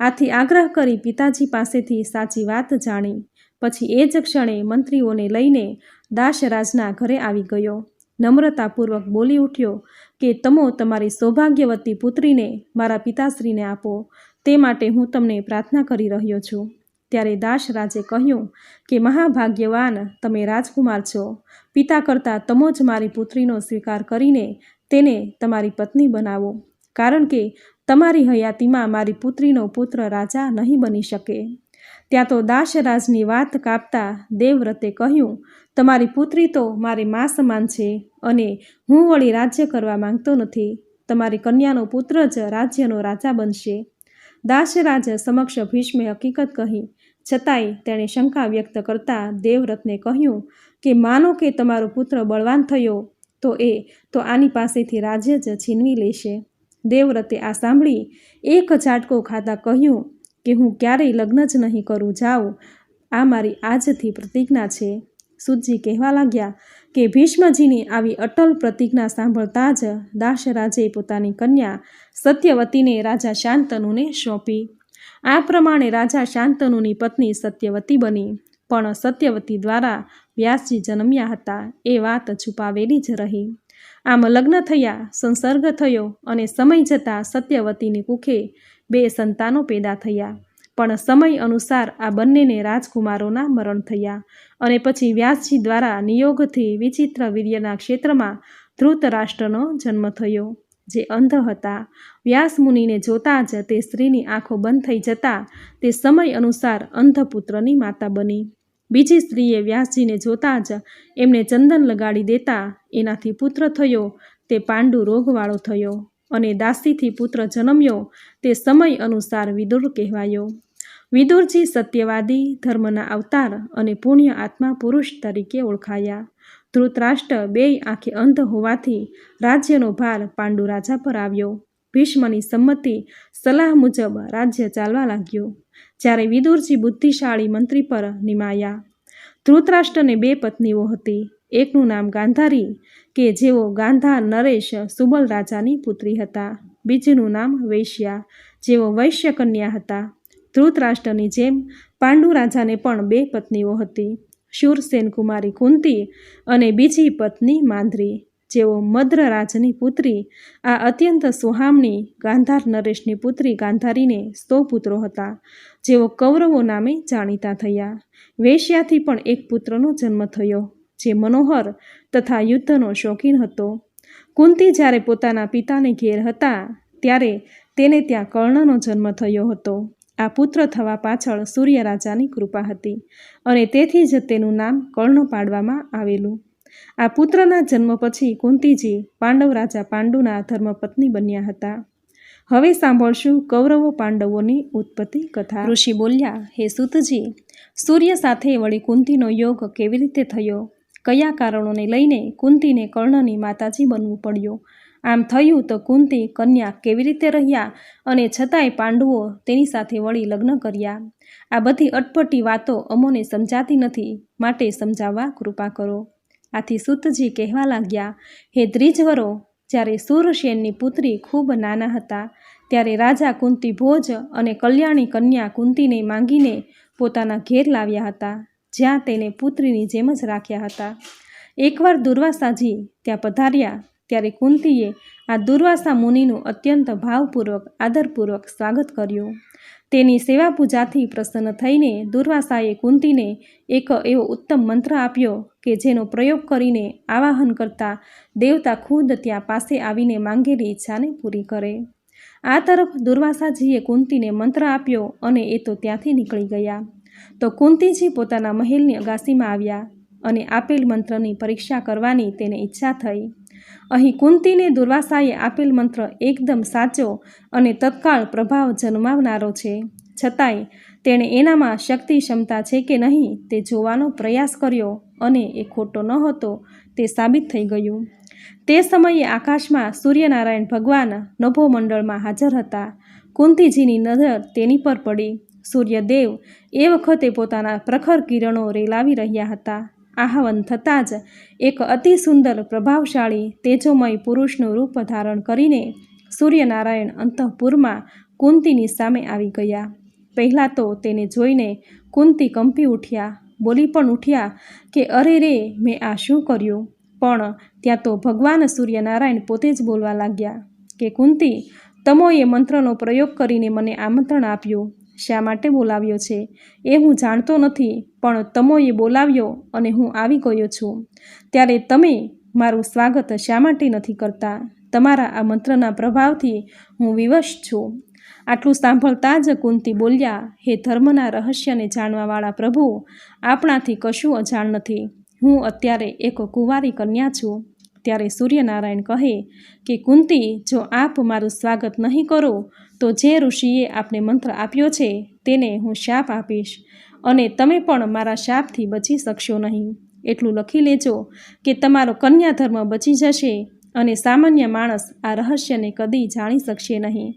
આથી આગ્રહ કરી પિતાજી પાસેથી સાચી વાત જાણી પછી એ જ ક્ષણે મંત્રીઓને લઈને દાસરાજના ઘરે આવી ગયો. નમ્રતાપૂર્વક બોલી ઉઠ્યો કે તમો તમારી સૌભાગ્યવતી પુત્રીને મારા પિતાશ્રીને આપો, તે માટે હું તમને પ્રાર્થના કરી રહ્યો છું. ત્યારે દાસરાજે કહ્યું કે મહાભાગ્યવાન તમે રાજકુમાર છો. પિતા કરતાં તમો જ મારી પુત્રીનો સ્વીકાર કરીને તેને તમારી પત્ની બનાવો, કારણ કે તમારી હયાતીમાં મારી પુત્રીનો પુત્ર રાજા નહીં બની શકે. ત્યાં તો દાસરાજની વાત કાપતા દેવવ્રતે કહ્યું, તમારી પુત્રી તો મારી મા સમાન છે અને હું વળી રાજ્ય કરવા માંગતો નથી. તમારી કન્યાનો પુત્ર જ રાજ્યનો રાજા બનશે. દાસરાજ સમક્ષ ભીષ્મે હકીકત કહી, છતાંય તેણે શંકા વ્યક્ત કરતા દેવવ્રતને કહ્યું કે માનો કે તમારો પુત્ર બળવાન થયો તો આની પાસેથી રાજ્ય જ છીનવી લેશે. દેવવ્રતે આ સાંભળી એક ઝાટકો ખાતા કહ્યું કે હું ક્યારેય લગ્ન જ નહીં કરું, જાઓ, આ મારી આજથી પ્રતિજ્ઞા છે. સૂતજી કહેવા લાગ્યા કે ભીષ્મજીની આવી અટલ પ્રતિજ્ઞા સાંભળતા જ દાસરાજે પોતાની કન્યા સત્યવતીને રાજા શાંતનુને સોંપી. આ પ્રમાણે રાજા શાંતનુની પત્ની સત્યવતી બની. પણ સત્યવતી દ્વારા વ્યાસજી જન્મ્યા હતા એ વાત છુપાવેલી જ રહી. આમ લગ્ન થયા, સંસર્ગ થયો અને સમય જતાં સત્યવતીની કુખે 2 સંતાનો પેદા થયા. પણ સમય અનુસાર આ બંનેને રાજકુમારોના મરણ થયા અને પછી વ્યાસજી દ્વારા નિયોગથી વિચિત્ર વીર્યના ક્ષેત્રમાં ધૃતરાષ્ટ્રનો જન્મ થયો, જે અંધ હતા. વ્યાસ મુનિને જોતાં જ તે સ્ત્રીની આંખો બંધ થઈ જતાં તે સમય અનુસાર અંધપુત્રની માતા બની. બીજી સ્ત્રીએ વ્યાસજીને જોતાં જ એમને ચંદન લગાડી દેતા એનાથી પુત્ર થયો, તે પાંડુ રોગવાળો થયો અને દાસીથી પુત્ર જન્મ્યો, તે સમય અનુસાર વિદુર કહેવાયો. વિદુરજી સત્યવાદી, ધર્મના અવતાર અને પુણ્ય આત્મા પુરુષ તરીકે ઓળખાયા. ધૃતરાષ્ટ્ર 2 આંખે અંધ હોવાથી રાજ્યનો ભાર પાંડુ રાજા પર આવ્યો. ભીષ્મની સંમતિ સલાહ મુજબ રાજ્ય ચાલવા લાગ્યું. જ્યારે વિદુરજી બુદ્ધિશાળી મંત્રી પર નિમાયા. ધૃતરાષ્ટ્રને 2 પત્નીઓ હતી. એકનું નામ ગાંધારી કે જેઓ ગાંધાર નરેશ સુબલ રાજાની પુત્રી હતા. બીજીનું નામ વૈશ્યા, જેઓ વૈશ્ય કન્યા હતા. ધૃતરાષ્ટ્રની જેમ પાંડુ રાજાને પણ 2 પત્નીઓ હતી, શૂરસેન કુમારી કુંતી અને બીજી પત્ની માંદ્રી, જેઓ મદ્રરાજની પુત્રી. આ અત્યંત સુહામણી ગાંધાર નરેશની પુત્રી ગાંધારીને 100 પુત્રો હતા, જેઓ કૌરવો નામે જાણીતા થયા. વૈશ્યાથી પણ એક પુત્રનો જન્મ થયો, જે મનોહર તથા યુદ્ધનો શોખીન હતો. કુંતી જ્યારે પોતાના પિતાને ઘેર હતા ત્યારે તેને ત્યાં કર્ણનો જન્મ થયો હતો. આ પુત્ર થવા પાછળ સૂર્યરાજાની કૃપા હતી અને તેથી જ તેનું નામ કર્ણ પાડવામાં આવેલું. આ પુત્રના જન્મ પછી કુંતીજી પાંડવ રાજા પાંડુના ધર્મપત્ની બન્યા હતા. હવે સાંભળશું કૌરવો પાંડવોની ઉત્પત્તિ કથા. ઋષિ બોલ્યા, હે સૂતજી, સૂર્ય સાથે વળી કુંતીનો યોગ કેવી રીતે થયો? કયા કારણોને લઈને કુંતીને કર્ણની માતાજી બનવું પડ્યું? આમ થયું તો કુંતી કન્યા કેવી રીતે રહ્યા અને છતાંય પાંડવો તેની સાથે વળી લગ્ન કર્યા? આ બધી અટપટી વાતો અમોને સમજાતી નથી, માટે સમજાવવા કૃપા કરો. આથી સૂતજી કહેવા લાગ્યા, હે દ્વિજવરો, જ્યારે શૂરસેનની પુત્રી ખૂબ નાના હતા ત્યારે રાજા કુંતી ભોજ અને કલ્યાણી કન્યા કુંતીને માંગીને પોતાના ઘેર લાવ્યા હતા, જ્યાં તેને પુત્રીની જેમ જ રાખ્યા હતા. એકવાર દુર્વાસાજી ત્યાં પધાર્યા ત્યારે કુંતીએ આ દુર્વાસા મુનિનું અત્યંત ભાવપૂર્વક આદરપૂર્વક સ્વાગત કર્યું. તેની સેવા પૂજાથી પ્રસન્ન થઈને દુર્વાસાએ કુંતીને એક એવો ઉત્તમ મંત્ર આપ્યો કે જેનો પ્રયોગ કરીને આવાહન કરતા દેવતા ખુદ ત્યાં પાસે આવીને માંગેલી ઈચ્છાને પૂરી કરે. આ તરફ દુર્વાસાજીએ કુંતીને મંત્ર આપ્યો અને એ તો ત્યાંથી નીકળી ગયા. તો કુંતીજી પોતાના મહેલની અગાસીમાં આવ્યા અને આપેલ મંત્રની પરીક્ષા કરવાની તેને ઈચ્છા થઈ. અહીં કુંતીને દુર્વાસાએ આપેલ મંત્ર એકદમ સાચો અને તત્કાળ પ્રભાવ જન્માવનારો છે, છતાંય તેણે એનામાં શક્તિ ક્ષમતા છે કે નહીં તે જોવાનો પ્રયાસ કર્યો અને એ ખોટો ન હતો તે સાબિત થઈ ગયું. તે સમયે આકાશમાં સૂર્યનારાયણ ભગવાન નભોમંડળમાં હાજર હતા. કુંતીજીની નજર તેની પર પડી. સૂર્યદેવ એ વખતે પોતાના પ્રખર કિરણો રેલાવી રહ્યા હતા. આહવન થતાં જ એક અતિ સુંદર પ્રભાવશાળી તેજોમય પુરુષનું રૂપ ધારણ કરીને સૂર્યનારાયણ અંતઃપુરમાં કુંતીની સામે આવી ગયા. પહેલાં તો તેને જોઈને કુંતી કંપી ઉઠ્યા, બોલી પણ ઉઠ્યા કે અરે રે, મેં આ શું કર્યું? પણ ત્યાં તો ભગવાન સૂર્યનારાયણ પોતે જ બોલવા લાગ્યા કે કુંતી, તમોએ મંત્રનો પ્રયોગ કરીને મને આમંત્રણ આપ્યું. શા માટે બોલાવ્યો છે એ હું જાણતો નથી, પણ તમોએ બોલાવ્યો અને હું આવી ગયો છું. ત્યારે તમે મારું સ્વાગત શા માટે નથી કરતા? તમારા આ મંત્રના પ્રભાવથી હું વિવશ છું. આટલું સાંભળતા જ કુંતી બોલ્યા, હે ધર્મના રહસ્યને જાણવાવાળા પ્રભુ, આપણાથી કશું અજાણ નથી. હું અત્યારે એક કુંવારી કન્યા છું. ત્યારે સૂર્યનારાયણ કહે કે કુંતી, જો આપ મારું સ્વાગત નહીં કરો તો જે ઋષિએ આપને મંત્ર આપ્યો છે તેને હું શાપ આપીશ અને તમે પણ મારા શાપથી બચી શકશો નહીં. એટલું લખી લેજો કે તમારો કન્યા ધર્મ બચી જશે અને સામાન્ય માણસ આ રહસ્યને કદી જાણી શકશે નહીં.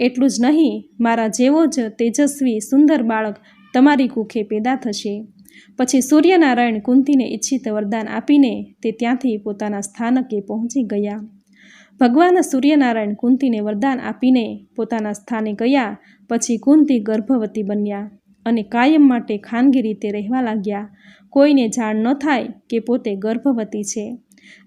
એટલું જ નહીં, મારા જેવો જ તેજસ્વી સુંદર બાળક તમારી કુખે પેદા થશે. પછી સૂર્યનારાયણ કુંતીને ઈચ્છિત વરદાન આપીને તે ત્યાંથી પોતાના સ્થાનકે પહોંચી ગયા. ભગવાન સૂર્યનારાયણ કુંતીને વરદાન આપીને પોતાના સ્થાને ગયા. પછી કુંતી ગર્ભવતી બન્યા અને કાયમ માટે ખાનગી રીતે રહેવા લાગ્યા. કોઈને જાણ ન થાય કે પોતે ગર્ભવતી છે.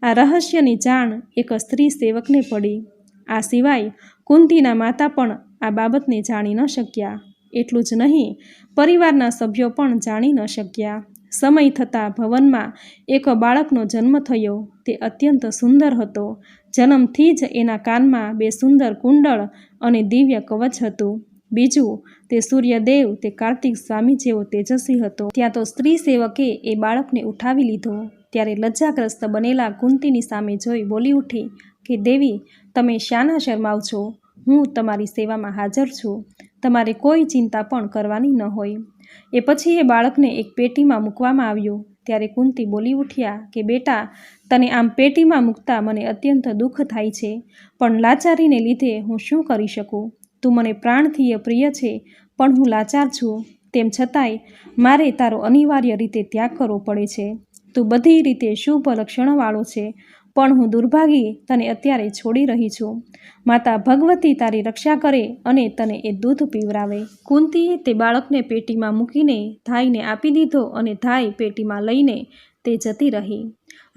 આ રહસ્યની જાણ એક સ્ત્રી સેવકને પડી. આ સિવાય કુંતીના માતા પણ આ બાબતને જાણી ન શક્યા. એટલું જ નહીં, પરિવારના સભ્યો પણ જાણી ન શક્યા. સમય થતાં ભવનમાં એક બાળકનો જન્મ થયો. તે અત્યંત સુંદર હતો. જન્મથી જ એના કાનમાં 2 સુંદર કુંડળ અને દિવ્ય કવચ હતું. બીજું, તે સૂર્યદેવ તે કાર્તિક સ્વામી જેવો તેજસ્વી હતો. ત્યાં તો સ્ત્રી સેવકે એ બાળકને ઉઠાવી લીધો. ત્યારે લજ્જાગ્રસ્ત બનેલા કુંતીની સામે જોઈ બોલી ઉઠી કે દેવી, તમે શાના શરમાવ છો? હું તમારી સેવામાં હાજર છું. તમારે કોઈ ચિંતા પણ કરવાની ન હોય. એ પછી એ બાળકને એક પેટીમાં મૂકવામાં આવ્યું. ત્યારે કુંતી બોલી ઉઠ્યા કે બેટા, તને આમ પેટીમાં મૂકતા મને અત્યંત દુઃખ થાય છે, પણ લાચારીને લીધે હું શું કરી શકું? તું મને પ્રાણથી પ્રિય છે, પણ હું લાચાર છું. તેમ છતાંય મારે તારો અનિવાર્ય રીતે ત્યાગ કરવો પડે છે. તું બધી રીતે શુભ લક્ષણવાળો છે, પણ હું દુર્ભાગી તને અત્યારે છોડી રહી છું. માતા ભગવતી તારી રક્ષા કરે અને તને એ દૂધ પીવરાવે. કુંતીએ તે બાળકને પેટીમાં મૂકીને ધાઈને આપી દીધો અને ધાઈ પેટીમાં લઈને તે જતી રહી.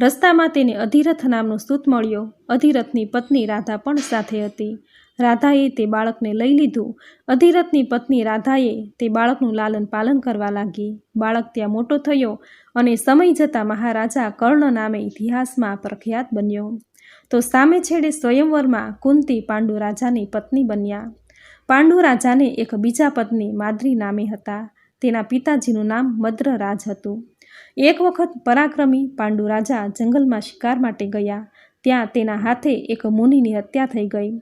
રસ્તામાં તેને અધિરથ નામનો સૂત મળ્યો. અધિરથની પત્ની રાધા પણ સાથે હતી. રાધાએ તે બાળકને લઈ લીધું. અધિરથની પત્ની રાધાએ તે બાળકનું લાલન પાલન કરવા લાગી. બાળક ત્યાં મોટો થયો અને સમય જતાં મહારાજા કર્ણ નામે ઇતિહાસમાં પ્રખ્યાત બન્યો. તો સામે છેડે સ્વયંવરમાં કુંતી પાંડુ રાજાની પત્ની બન્યા. પાંડુ રાજાને એક બીજા પત્ની માદ્રી નામે હતા. તેના પિતાજીનું નામ મદ્રરાજ હતું. એક વખત પરાક્રમી પાંડુ રાજા જંગલમાં શિકાર માટે ગયા. ત્યાં તેના હાથે એક મુનિની હત્યા થઈ ગઈ.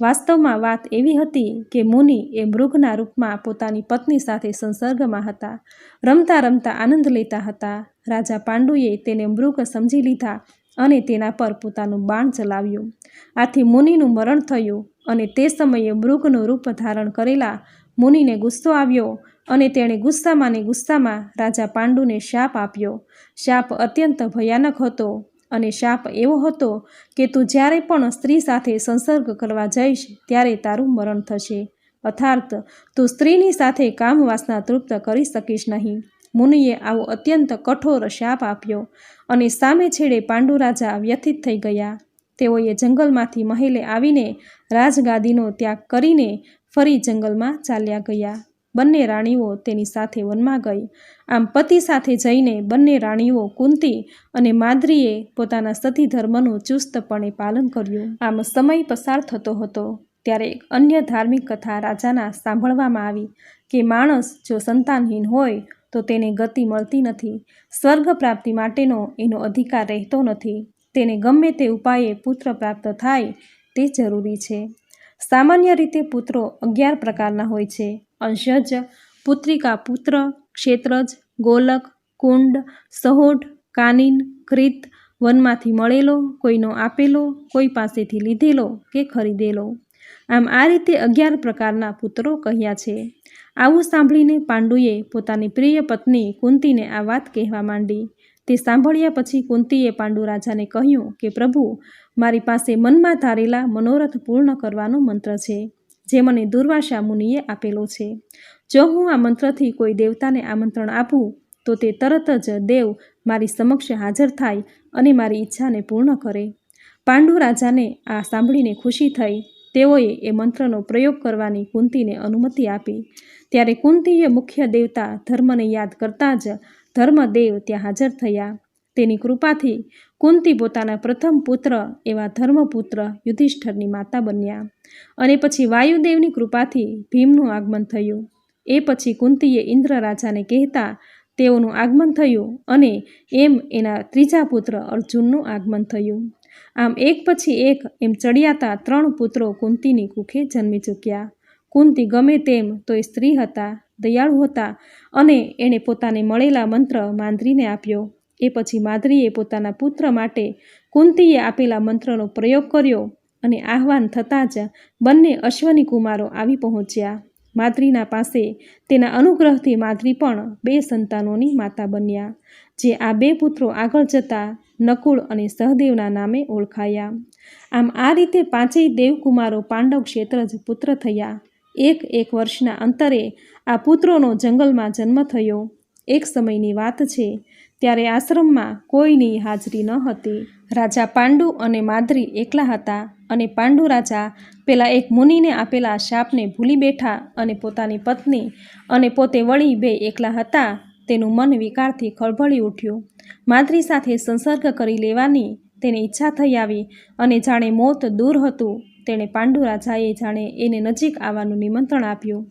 વાસ્તવમાં વાત એવી હતી કે મુનિ એ મૃગના રૂપમાં પોતાની પત્ની સાથે સંસર્ગમાં હતા. રમતા રમતા આનંદ લેતા હતા. રાજા પાંડુએ તેને મૃગ સમજી લીધા અને તેના પર પોતાનું બાણ ચલાવ્યું. આથી મુનિનું મરણ થયું અને તે સમયે મૃગનું રૂપ ધારણ કરેલા મુનિને ગુસ્સો આવ્યો અને તેણે ગુસ્સામાં રાજા પાંડુને શાપ આપ્યો. શાપ અત્યંત ભયાનક હતો અને શાપ એવો હતો કે તું જ્યારે પણ સ્ત્રી સાથે સંસર્ગ કરવા જઈશ ત્યારે તારું મરણ થશે, અર્થાત તું સ્ત્રીની સાથે કામ વાસના તૃપ્ત કરી શકીશ નહીં. મુનિએ આવો અત્યંત કઠોર શાપ આપ્યો અને સામે છેડે પાંડુ રાજા વ્યથિત થઈ ગયા. તેઓએ જંગલમાંથી મહેલે આવીને રાજગાદીનો ત્યાગ કરીને ફરી જંગલમાં ચાલ્યા ગયા. બંને રાણીઓ તેની સાથે વનમાં ગઈ. આમ પતિ સાથે જઈને બંને રાણીઓ કુંતી અને માદ્રીએ પોતાના સતી ધર્મનું ચુસ્તપણે પાલન કર્યું. આમ સમય પસાર થતો હતો. ત્યારે એક અન્ય ધાર્મિક કથા રાજાના સાંભળવામાં આવી કે માણસ જો સંતાનહીન હોય તો તેને ગતિ મળતી નથી, સ્વર્ગ પ્રાપ્તિ માટેનો એનો અધિકાર રહેતો નથી, તેને ગમે તે ઉપાયે પુત્ર પ્રાપ્ત થાય તે જરૂરી છે. સામાન્ય રીતે પુત્રો 11 પ્રકારના હોય છે: અંશજ, પુત્રિકા પુત્ર, ક્ષેત્રજ, ગોલક, કુંડ, સહોઢ, કાનિન, કૃત, વનમાંથી મળેલો, કોઈનો આપેલો, કોઈ પાસેથી લીધેલો કે ખરીદેલો. આમ આ રીતે 11 પ્રકારના પુત્રો કહ્યા છે. આવું સાંભળીને પાંડુએ પોતાની પ્રિય પત્ની કુંતીને આ વાત કહેવા માંડી. તે સાંભળ્યા પછી કુંતીએ પાંડુ રાજાને કહ્યું કે પ્રભુ, મારી પાસે મનમાં ધારેલા મનોરથ પૂર્ણ કરવાનો મંત્ર છે, જે મને દુર્વાસા મુનિએ આપેલો છે. જો હું આ મંત્રથી કોઈ દેવતાને આમંત્રણ આપું તો તે તરત જ દેવ મારી સમક્ષ હાજર થાય અને મારી ઈચ્છાને પૂર્ણ કરે. પાંડુ રાજાને આ સાંભળીને ખુશી થઈ. તેઓએ એ મંત્રનો પ્રયોગ કરવાની કુંતીને અનુમતિ આપી. ત્યારે કુંતીએ મુખ્ય દેવતા ધર્મને યાદ કરતાં જ ધર્મદેવ ત્યાં હાજર થયા. તેની કૃપાથી કુંતી પોતાના પ્રથમ પુત્ર એવા ધર્મપુત્ર યુધિષ્ઠરની માતા બન્યા. અને પછી વાયુદેવની કૃપાથી ભીમનું આગમન થયું. એ પછી કુંતીએ ઇન્દ્ર રાજાને કહેતા તેઓનું આગમન થયું અને એમ એના ત્રીજા પુત્ર અર્જુનનું આગમન થયું. આમ એક પછી એક એમ ચડિયાતા 3 પુત્રો કુંતીની કુખે જન્મી ચૂક્યા. કુંતી ગમે તેમ તો એ સ્ત્રી હતા, દયાળુ હતા અને એણે પોતાને મળેલા મંત્ર માંદ્રીને આપ્યો. એ પછી માદ્રીએ પોતાના પુત્ર માટે કુંતીએ આપેલા મંત્રનો પ્રયોગ કર્યો અને આહવાન થતાં જ બંને અશ્વની કુમારો આવી પહોંચ્યા. માદ્રીના પાસે તેના અનુગ્રહથી માદ્રી પણ 2 સંતાનોની માતા બન્યા, જે આ 2 પુત્રો આગળ જતા નકુળ અને સહદેવના નામે ઓળખાયા. આમ આ રીતે 5 દેવકુમારો પાંડવ ક્ષેત્રજ પુત્ર થયા. 1 વર્ષના અંતરે આ પુત્રોનો જંગલમાં જન્મ થયો. એક સમયની વાત છે, ત્યારે આશ્રમમાં કોઈની હાજરી ન હતી. રાજા પાંડુ અને માદ્રી એકલા હતા અને પાંડુ રાજા પેલા એક મુનિને આપેલા શાપને ભૂલી બેઠા અને પોતાની પત્ની અને પોતે વળી 2 એકલા હતા તેનું મન વિકારથી ખળભળી ઉઠ્યું. માદ્રી સાથે સંસર્ગ કરી લેવાની તેને ઈચ્છા થઈ આવી અને જાણે મોત દૂર હતું તેણે પાંડુ રાજાએ જાણે એને નજીક આવવાનું નિમંત્રણ આપ્યું.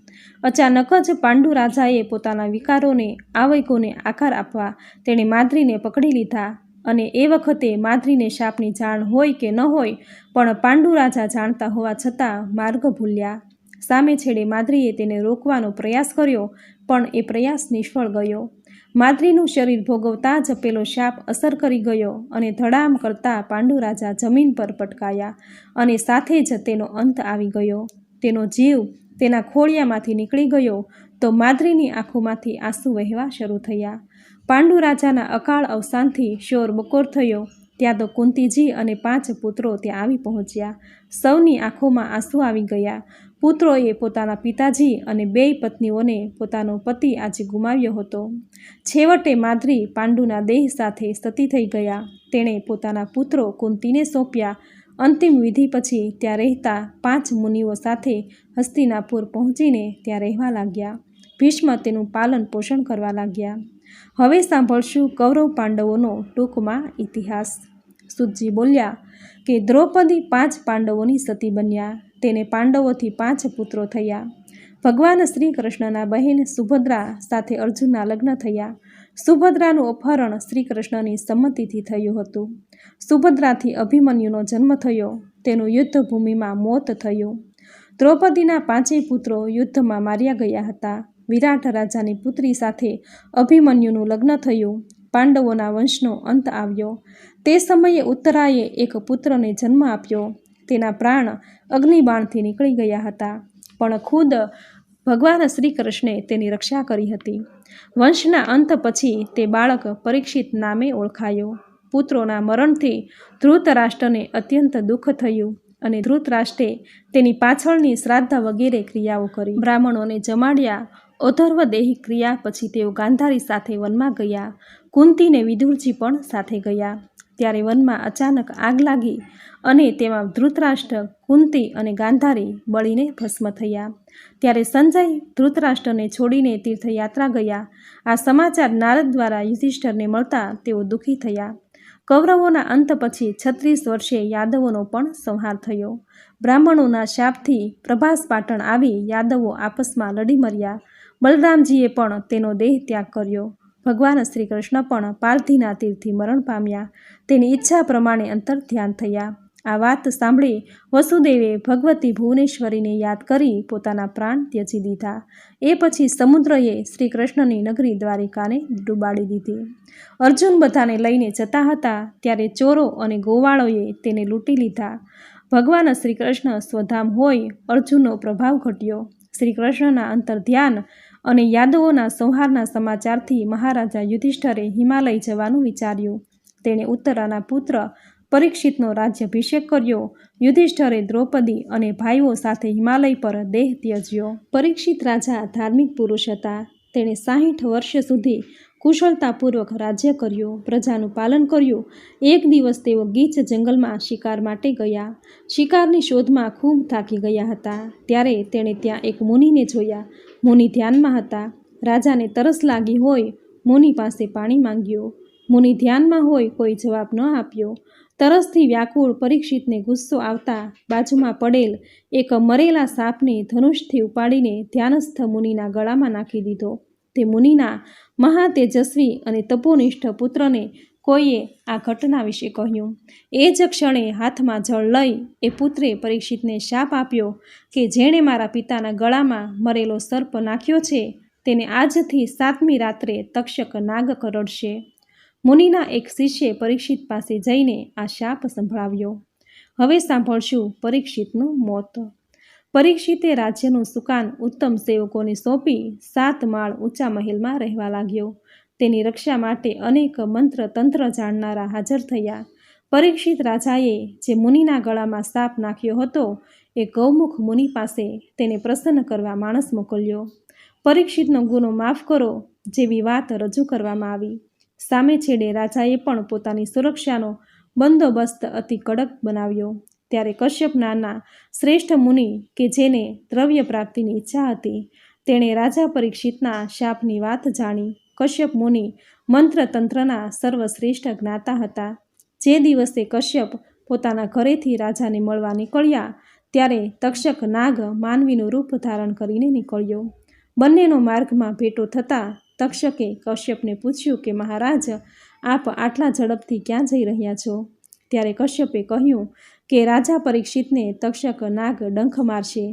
અચાનક જ પાંડુ રાજાએ પોતાના વિકારોને આવેગોને આકાર આપવા તેણે માદ્રીને પકડી લીધા અને એ વખતે માદ્રીને શાપની જાણ હોય કે ન હોય, પણ પાંડુ રાજા જાણતા હોવા છતાં માર્ગ ભૂલ્યા. સામે છેડે માદ્રીએ તેને રોકવાનો પ્રયાસ કર્યો, પણ એ પ્રયાસ નિષ્ફળ ગયો. માદ્રીનું શરીર ભોગવતા જ પેલો શાપ અસર કરી ગયો અને ધડામ કરતાં પાંડુ રાજા જમીન પર પટકાયા અને સાથે જ તેનો અંત આવી ગયો. તેનો જીવ તેના ખોળિયામાંથી નીકળી ગયો તો માદ્રીની આંખોમાંથી આંસુ વહેવા શરૂ થયા. પાંડુ રાજાના અકાળ અવસાનથી શોર બકોર થયો. ત્યાં તો કુંતીજી અને 5 પુત્રો ત્યાં આવી પહોંચ્યા. સૌની આંખોમાં આંસુ આવી ગયા. પુત્રોએ પોતાના પિતાજી અને 2 પત્નીઓને પોતાનો પતિ આજે ગુમાવ્યો હતો. છેવટે માદ્રી પાંડુના દેહ સાથે સતી થઈ ગયા. તેણે પોતાના પુત્રો કુંતીને સોંપ્યા. અંતિમ વિધિ પછી ત્યાં રહેતા 5 મુનિઓ સાથે હસ્તિનાપુર પહોંચીને ત્યાં રહેવા લાગ્યા. ભીષ્મ તેનું પાલન પોષણ કરવા લાગ્યા. હવે સાંભળશું કૌરવ પાંડવોનો ટૂંકમાં ઇતિહાસ. સુતજી બોલ્યા કે દ્રૌપદી 5 પાંડવોની સતી બન્યા. તેને પાંડવોથી 5 પુત્રો થયા. ભગવાન શ્રી કૃષ્ણના બહેન સુભદ્રા સાથે અર્જુનના લગ્ન થયા. સુભદ્રાનું અપહરણ શ્રી કૃષ્ણની સંમતિથી થયું હતું. સુભદ્રાથી અભિમન્યુનો જન્મ થયો. તેનું યુદ્ધભૂમિમાં મોત થયું. દ્રૌપદીના 5 પુત્રો યુદ્ધમાં માર્યા ગયા હતા. વિરાટ રાજાની પુત્રી સાથે અભિમન્યુનું લગ્ન થયું. પાંડવોના વંશનો અંત આવ્યો. તે સમયે ઉત્તરાએ એક પુત્રને જન્મ આપ્યો. તેના પ્રાણ અગ્નિબાણથી નીકળી ગયા હતા, પણ ખુદ ભગવાન શ્રી કૃષ્ણે તેની રક્ષા કરી હતી. વંશના અંત પછી તે બાળક પરીક્ષિત નામે ઓળખાયો. પુત્રોના મરણથી ધૃતરાષ્ટ્રને અત્યંત દુઃખ થયું અને ધૃતરાષ્ટ્રે તેની પાછળની શ્રાદ્ધ વગેરે ક્રિયાઓ કરી. બ્રાહ્મણોને જમાડ્યા. ઓધર્વદેહી ક્રિયા પછી તેઓ ગાંધારી સાથે વનમાં ગયા. કુંતીને વિદુરજી પણ સાથે ગયા. ત્યારે વનમાં અચાનક આગ લાગી અને તેમાં ધૃતરાષ્ટ્ર, કુંતી અને ગાંધારી બળીને ભસ્મ થયા. ત્યારે સંજય ધૃતરાષ્ટ્રને છોડીને તીર્થયાત્રા ગયા. આ સમાચાર નારદ દ્વારા યુધિષ્ઠરને મળતા તેઓ દુઃખી થયા. કૌરવોના અંત પછી 36 વર્ષે યાદવોનો પણ સંહાર થયો. બ્રાહ્મણોના શાપથી પ્રભાસ પાટણ આવી યાદવો આપસમાં લડી મર્યા. બલરામજીએ પણ તેનો દેહ ત્યાગ કર્યો. ભગવાન શ્રી કૃષ્ણ પણ પારધીના તીરથી મરણ પામ્યા. તેની ઈચ્છા પ્રમાણે અંતર ધ્યાન થયા. આ વાત સાંભળી વસુદેવે ભગવતી ભુવનેશ્વરીને યાદ કરી પોતાના પ્રાણ ત્યજી દીધા. એ પછી સમુદ્રએ શ્રી કૃષ્ણની નગરી દ્વારિકાને ડૂબાડી દીધી. અર્જુન બધાને લઈને જતા હતા ત્યારે ચોરો અને ગોવાળોએ તેને લૂંટી લીધા. ભગવાન શ્રી કૃષ્ણ સ્વધામ હોય અર્જુનનો પ્રભાવ ઘટ્યો. શ્રી કૃષ્ણના અંતર ધ્યાન અને યાદવોના સંહારના સમાચારથી મહારાજા યુધિષ્ઠરે હિમાલય જવાનું વિચાર્યું. તેણે ઉત્તરાના પુત્ર પરીક્ષિતનો રાજ્યાભિષેક કર્યો. યુધિષ્ઠરે દ્રૌપદી અને ભાઈઓ સાથે હિમાલય પર દેહ ત્યજ્યો. પરીક્ષિત રાજા ધાર્મિક પુરુષ હતા. તેણે 60 વર્ષ સુધી કુશળતાપૂર્વક રાજ્ય કર્યું, પ્રજાનું પાલન કર્યું. એક દિવસ તેઓ ગીચ જંગલમાં શિકાર માટે ગયા. શિકારની શોધમાં ખૂબ થાકી ગયા હતા. ત્યારે તેણે ત્યાં એક મુનિને જોયા. મુનિ ધ્યાનમાં હતા. રાજાને તરસ લાગી હોય મુનિ પાસે પાણી માંગ્યું. મુનિ ધ્યાનમાં હોય કોઈ જવાબ ન આપ્યો. તરસથી વ્યાકુળ પરીક્ષિતને ગુસ્સો આવતા બાજુમાં પડેલ એક મરેલા સાપને ધનુષથી ઉપાડીને ધ્યાનસ્થ મુનિના ગળામાં નાખી દીધો. તે મુનિના મહાતેજસ્વી અને તપોનિષ્ઠ પુત્રને કોઈએ આ ઘટના વિશે કહ્યું. એ જ ક્ષણે હાથમાં જળ લઈ એ પુત્રે પરીક્ષિતને શાપ આપ્યો કે જેણે મારા પિતાના ગળામાં મરેલો સર્પ નાખ્યો છે તેને આજથી 7મી રાત્રે તક્ષક નાગ કરડશે. મુનિના એક શિષ્યે પરીક્ષિત પાસે જઈને આ શાપ સંભળાવ્યો. હવે સાંભળશું પરીક્ષિતનું મોત. પરીક્ષિતે રાજ્યનું સુકાન ઉત્તમ સેવકોને સોંપી 7 માળ ઊંચા મહેલમાં રહેવા લાગ્યો. તેની રક્ષા માટે અનેક મંત્ર તંત્ર જાણનારા હાજર થયા. પરીક્ષિત રાજાએ જે મુનિના ગળામાં સાપ નાખ્યો હતો એ ગૌમુખ મુનિ પાસે તેને પ્રસન્ન કરવા માણસ મોકલ્યો. પરીક્ષિતનો ગુનો માફ કરો જેવી વાત રજૂ કરવામાં આવી. સામે છેડે રાજાએ પણ પોતાની સુરક્ષાનો બંદોબસ્ત અતિ કડક બનાવ્યો. ત્યારે કશ્યપ નામના શ્રેષ્ઠ મુનિ કે જેને દ્રવ્ય પ્રાપ્તિની ઈચ્છા હતી તેણે રાજા પરીક્ષિતના શાપની વાત જાણી. કશ્યપ મુનિ મંત્ર તંત્રના સર્વશ્રેષ્ઠ જ્ઞાતા હતા. જે દિવસે કશ્યપ પોતાના ઘરેથી રાજાને મળવા નીકળ્યા ત્યારે તક્ષક નાગ માનવીનું રૂપ ધારણ કરીને નીકળ્યો. બંનેનો માર્ગમાં ભેટો થતાં તક્ષકે કશ્યપને પૂછ્યું કે મહારાજ, આપ આટલા ઝડપથી ક્યાં જઈ રહ્યા છો? ત્યારે કશ્યપે કહ્યું કે રાજા પરીક્ષિતને તક્ષક નાગ ડંખ મારશે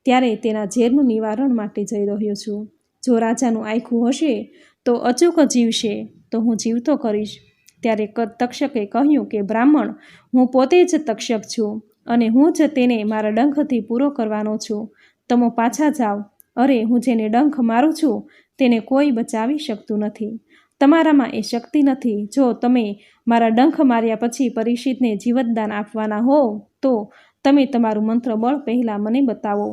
ત્યારે તેના ઝેરનું નિવારણ માટે જઈ રહ્યો છું. જો રાજાનું આયખું હશે તો અચૂક જીવશે તો હું જીવતો કરીશ. ત્યારે તક્ષકે કહ્યું કે બ્રાહ્મણ, હું પોતે જ તક્ષક છું અને હું જ તેને મારા ડંખથી પૂરો કરવાનો છું. તમે પાછા જાઓ. અરે, હું જેને ડંખ મારું છું તેને કોઈ બચાવી શકતું નથી. તમારામાં એ શક્તિ નથી. જો તમે મારા ડંખ માર્યા પછી પરીક્ષિતને જીવતદાન આપવાના હો તો તમે તમારું મંત્ર બળ પહેલાં મને બતાવો.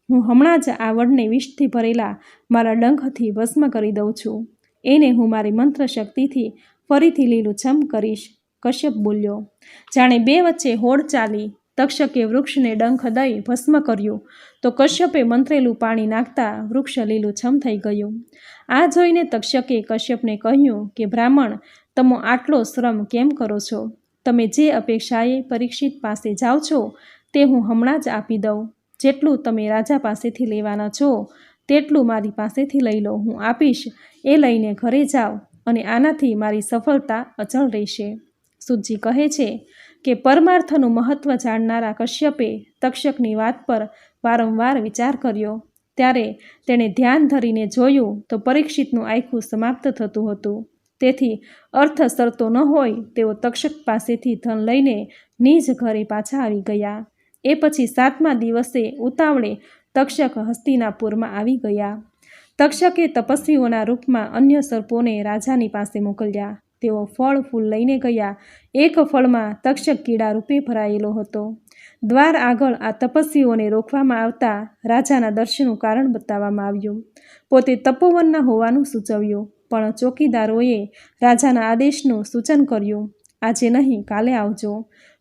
હું હમણાં જ આ વડને વિષથી ભરેલા મારા ડંખથી ભસ્મ કરી દઉં છું. એને હું મારી મંત્ર શક્તિથી ફરીથી લીલુંછમ કરીશ. કશ્યપ બોલ્યો. જાણે બે વચ્ચે હોડ ચાલી. તક્ષકે વૃક્ષને ડંખ દઈ ભસ્મ કર્યું તો કશ્યપે મંત્રેલું પાણી નાખતા વૃક્ષ લીલુંછમ થઈ ગયું. આ જોઈને તક્ષકે કશ્યપને કહ્યું કે બ્રાહ્મણ, તમે આટલો શ્રમ કેમ કરો છો? તમે જે અપેક્ષાએ પરીક્ષિત પાસે જાઓ છો તે હું હમણાં જ આપી દઉં. જેટલું તમે રાજા પાસેથી લેવાના છો તેટલું મારી પાસેથી લઈ લો. હું આપીશ. એ લઈને ઘરે જાઓ અને આનાથી મારી સફળતા અચળ રહેશે. સુતજી કહે છે કે પરમાર્થનું મહત્ત્વ જાણનારા કશ્યપે તક્ષકની વાત પર વારંવાર વિચાર કર્યો. ત્યારે તેણે ધ્યાન ધરીને જોયું તો પરીક્ષિતનું આયખું સમાપ્ત થતું હતું. તેથી અર્થ સરતો ન હોય તેઓ તક્ષક પાસેથી ધન લઈને નિજ ઘરે પાછા આવી ગયા. એ પછી 7મા દિવસે ઉતાવળે તક્ષક હસ્તિનાપુરમાં આવી ગયા. તક્ષકે તપસ્વીઓના રૂપમાં અન્ય સર્પોને રાજાની પાસે મોકલ્યા. તેઓ ફળ ફૂલ લઈને ગયા. એક ફળમાં તક્ષક કીડા રૂપે ભરાયેલો હતો. દ્વાર આગળ આ તપસ્વીઓને રોકવામાં આવતા રાજાના દર્શનનું કારણ બતાવવામાં આવ્યું. પોતે તપોવનના હોવાનું સૂચવ્યું, પણ ચોકીદારોએ રાજાના આદેશનું સૂચન કર્યું. આજે નહીં, કાલે આવજો.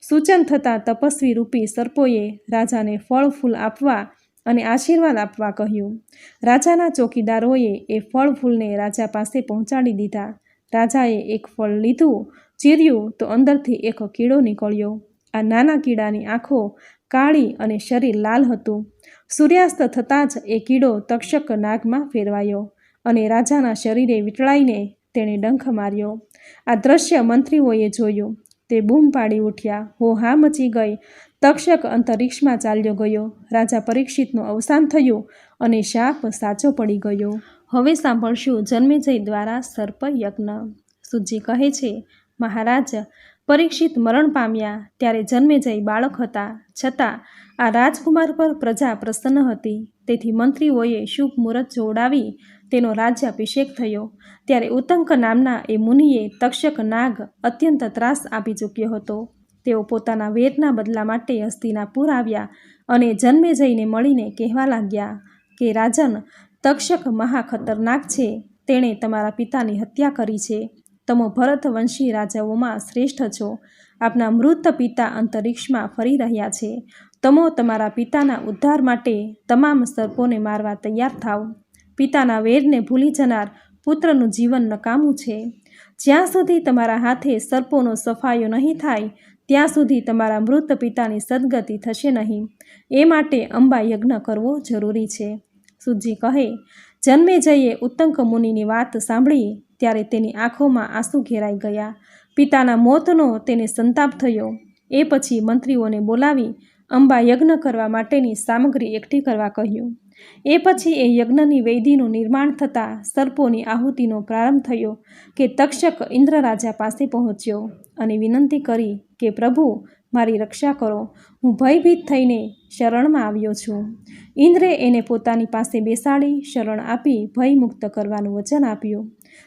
સૂચન થતાં તપસ્વી રૂપી સર્પોએ રાજાને ફળ ફૂલ આપવા અને આશીર્વાદ આપવા કહ્યું. રાજાના ચોકીદારોએ એ ફળ ફૂલને રાજા પાસે પહોંચાડી દીધા. રાજાએ એક ફળ લીધું ચીર્યું તો અંદરથી એક કીડો નીકળ્યો. આ નાના કીડાની આંખો કાળી અને શરીર લાલ હતું. સૂર્યાસ્ત થતાં જ એ કીડો તક્ષક નાગમાં ફેરવાયો અને રાજાના શરીરે વીંટળાઈને તેણે ડંખ માર્યો. આ દ્રશ્ય મંત્રીઓએ જોયું. તે બૂમ પાડી ઉઠ્યા. હોહા મચી ગઈ. તક્ષક અંતરિક્ષમાં ચાલ્યો ગયો. રાજા પરીક્ષિતનું અવસાન થયું અને શાપ સાચો પડી ગયો. હવે સાંભળશું જન્મેજય દ્વારા સર્પ યજ્ઞ. સુજી કહે છે, મહારાજ, પરીક્ષિત મરણ પામ્યા ત્યારે જન્મેજય બાળક હતા, છતાં આ રાજકુમાર પર પ્રજા પ્રસન્ન હતી. તેથી મંત્રીઓએ શુભ મુહૂર્ત જોડાવી તેનો રાજ્યાભિષેક થયો. ત્યારે ઉત્તંક નામના એ મુનિએ તક્ષક નાગ અત્યંત ત્રાસ આપી ચૂક્યો હતો. તેઓ પોતાના વેરના બદલા માટે હસ્તિનાપુર આવ્યા અને જન્મેજયને મળીને કહેવા લાગ્યા કે રાજન, તક્ષક મહા ખતરનાક છે. તેણે તમારા પિતાની હત્યા કરી છે. તમે ભરતવંશી રાજાઓમાં શ્રેષ્ઠ છો. આપના મૃત પિતા અંતરિક્ષમાં ફરી રહ્યા છે. તમે તમારા પિતાના ઉદ્ધાર માટે તમામ સર્પોને મારવા તૈયાર થાવ. પિતાના વેરને ભૂલી જનાર પુત્રનું જીવન નકામું છે. જ્યાં સુધી તમારા હાથે સર્પોનો સફાયો નહીં થાય ત્યાં સુધી તમારા મૃત પિતાની સદગતિ થશે નહીં. એ માટે અંબા યજ્ઞ કરવો જરૂરી છે. સુજી કહે, જન્મેજયે ઉત્તંક મુનિની વાત સાંભળી ત્યારે તેની આંખોમાં આંસુ ઘેરાઈ ગયા. પિતાના મોતનો તેને સંતાપ થયો. એ પછી મંત્રીઓને બોલાવી અંબા યજ્ઞ કરવા માટેની સામગ્રી એકઠી કરવા કહ્યું. એ પછી એ યજ્ઞની વેદીનું નિર્માણ થતાં સર્પોની આહુતિનો પ્રારંભ થયો કે તક્ષક ઇન્દ્ર રાજા પાસે પહોંચ્યો અને વિનંતી કરી કે પ્રભુ, મારી રક્ષા કરો. હું ભયભીત થઈને શરણમાં આવ્યો છું. ઇન્દ્રે એને પોતાની પાસે બેસાડી શરણ આપી ભયમુક્ત કરવાનું વચન આપ્યું.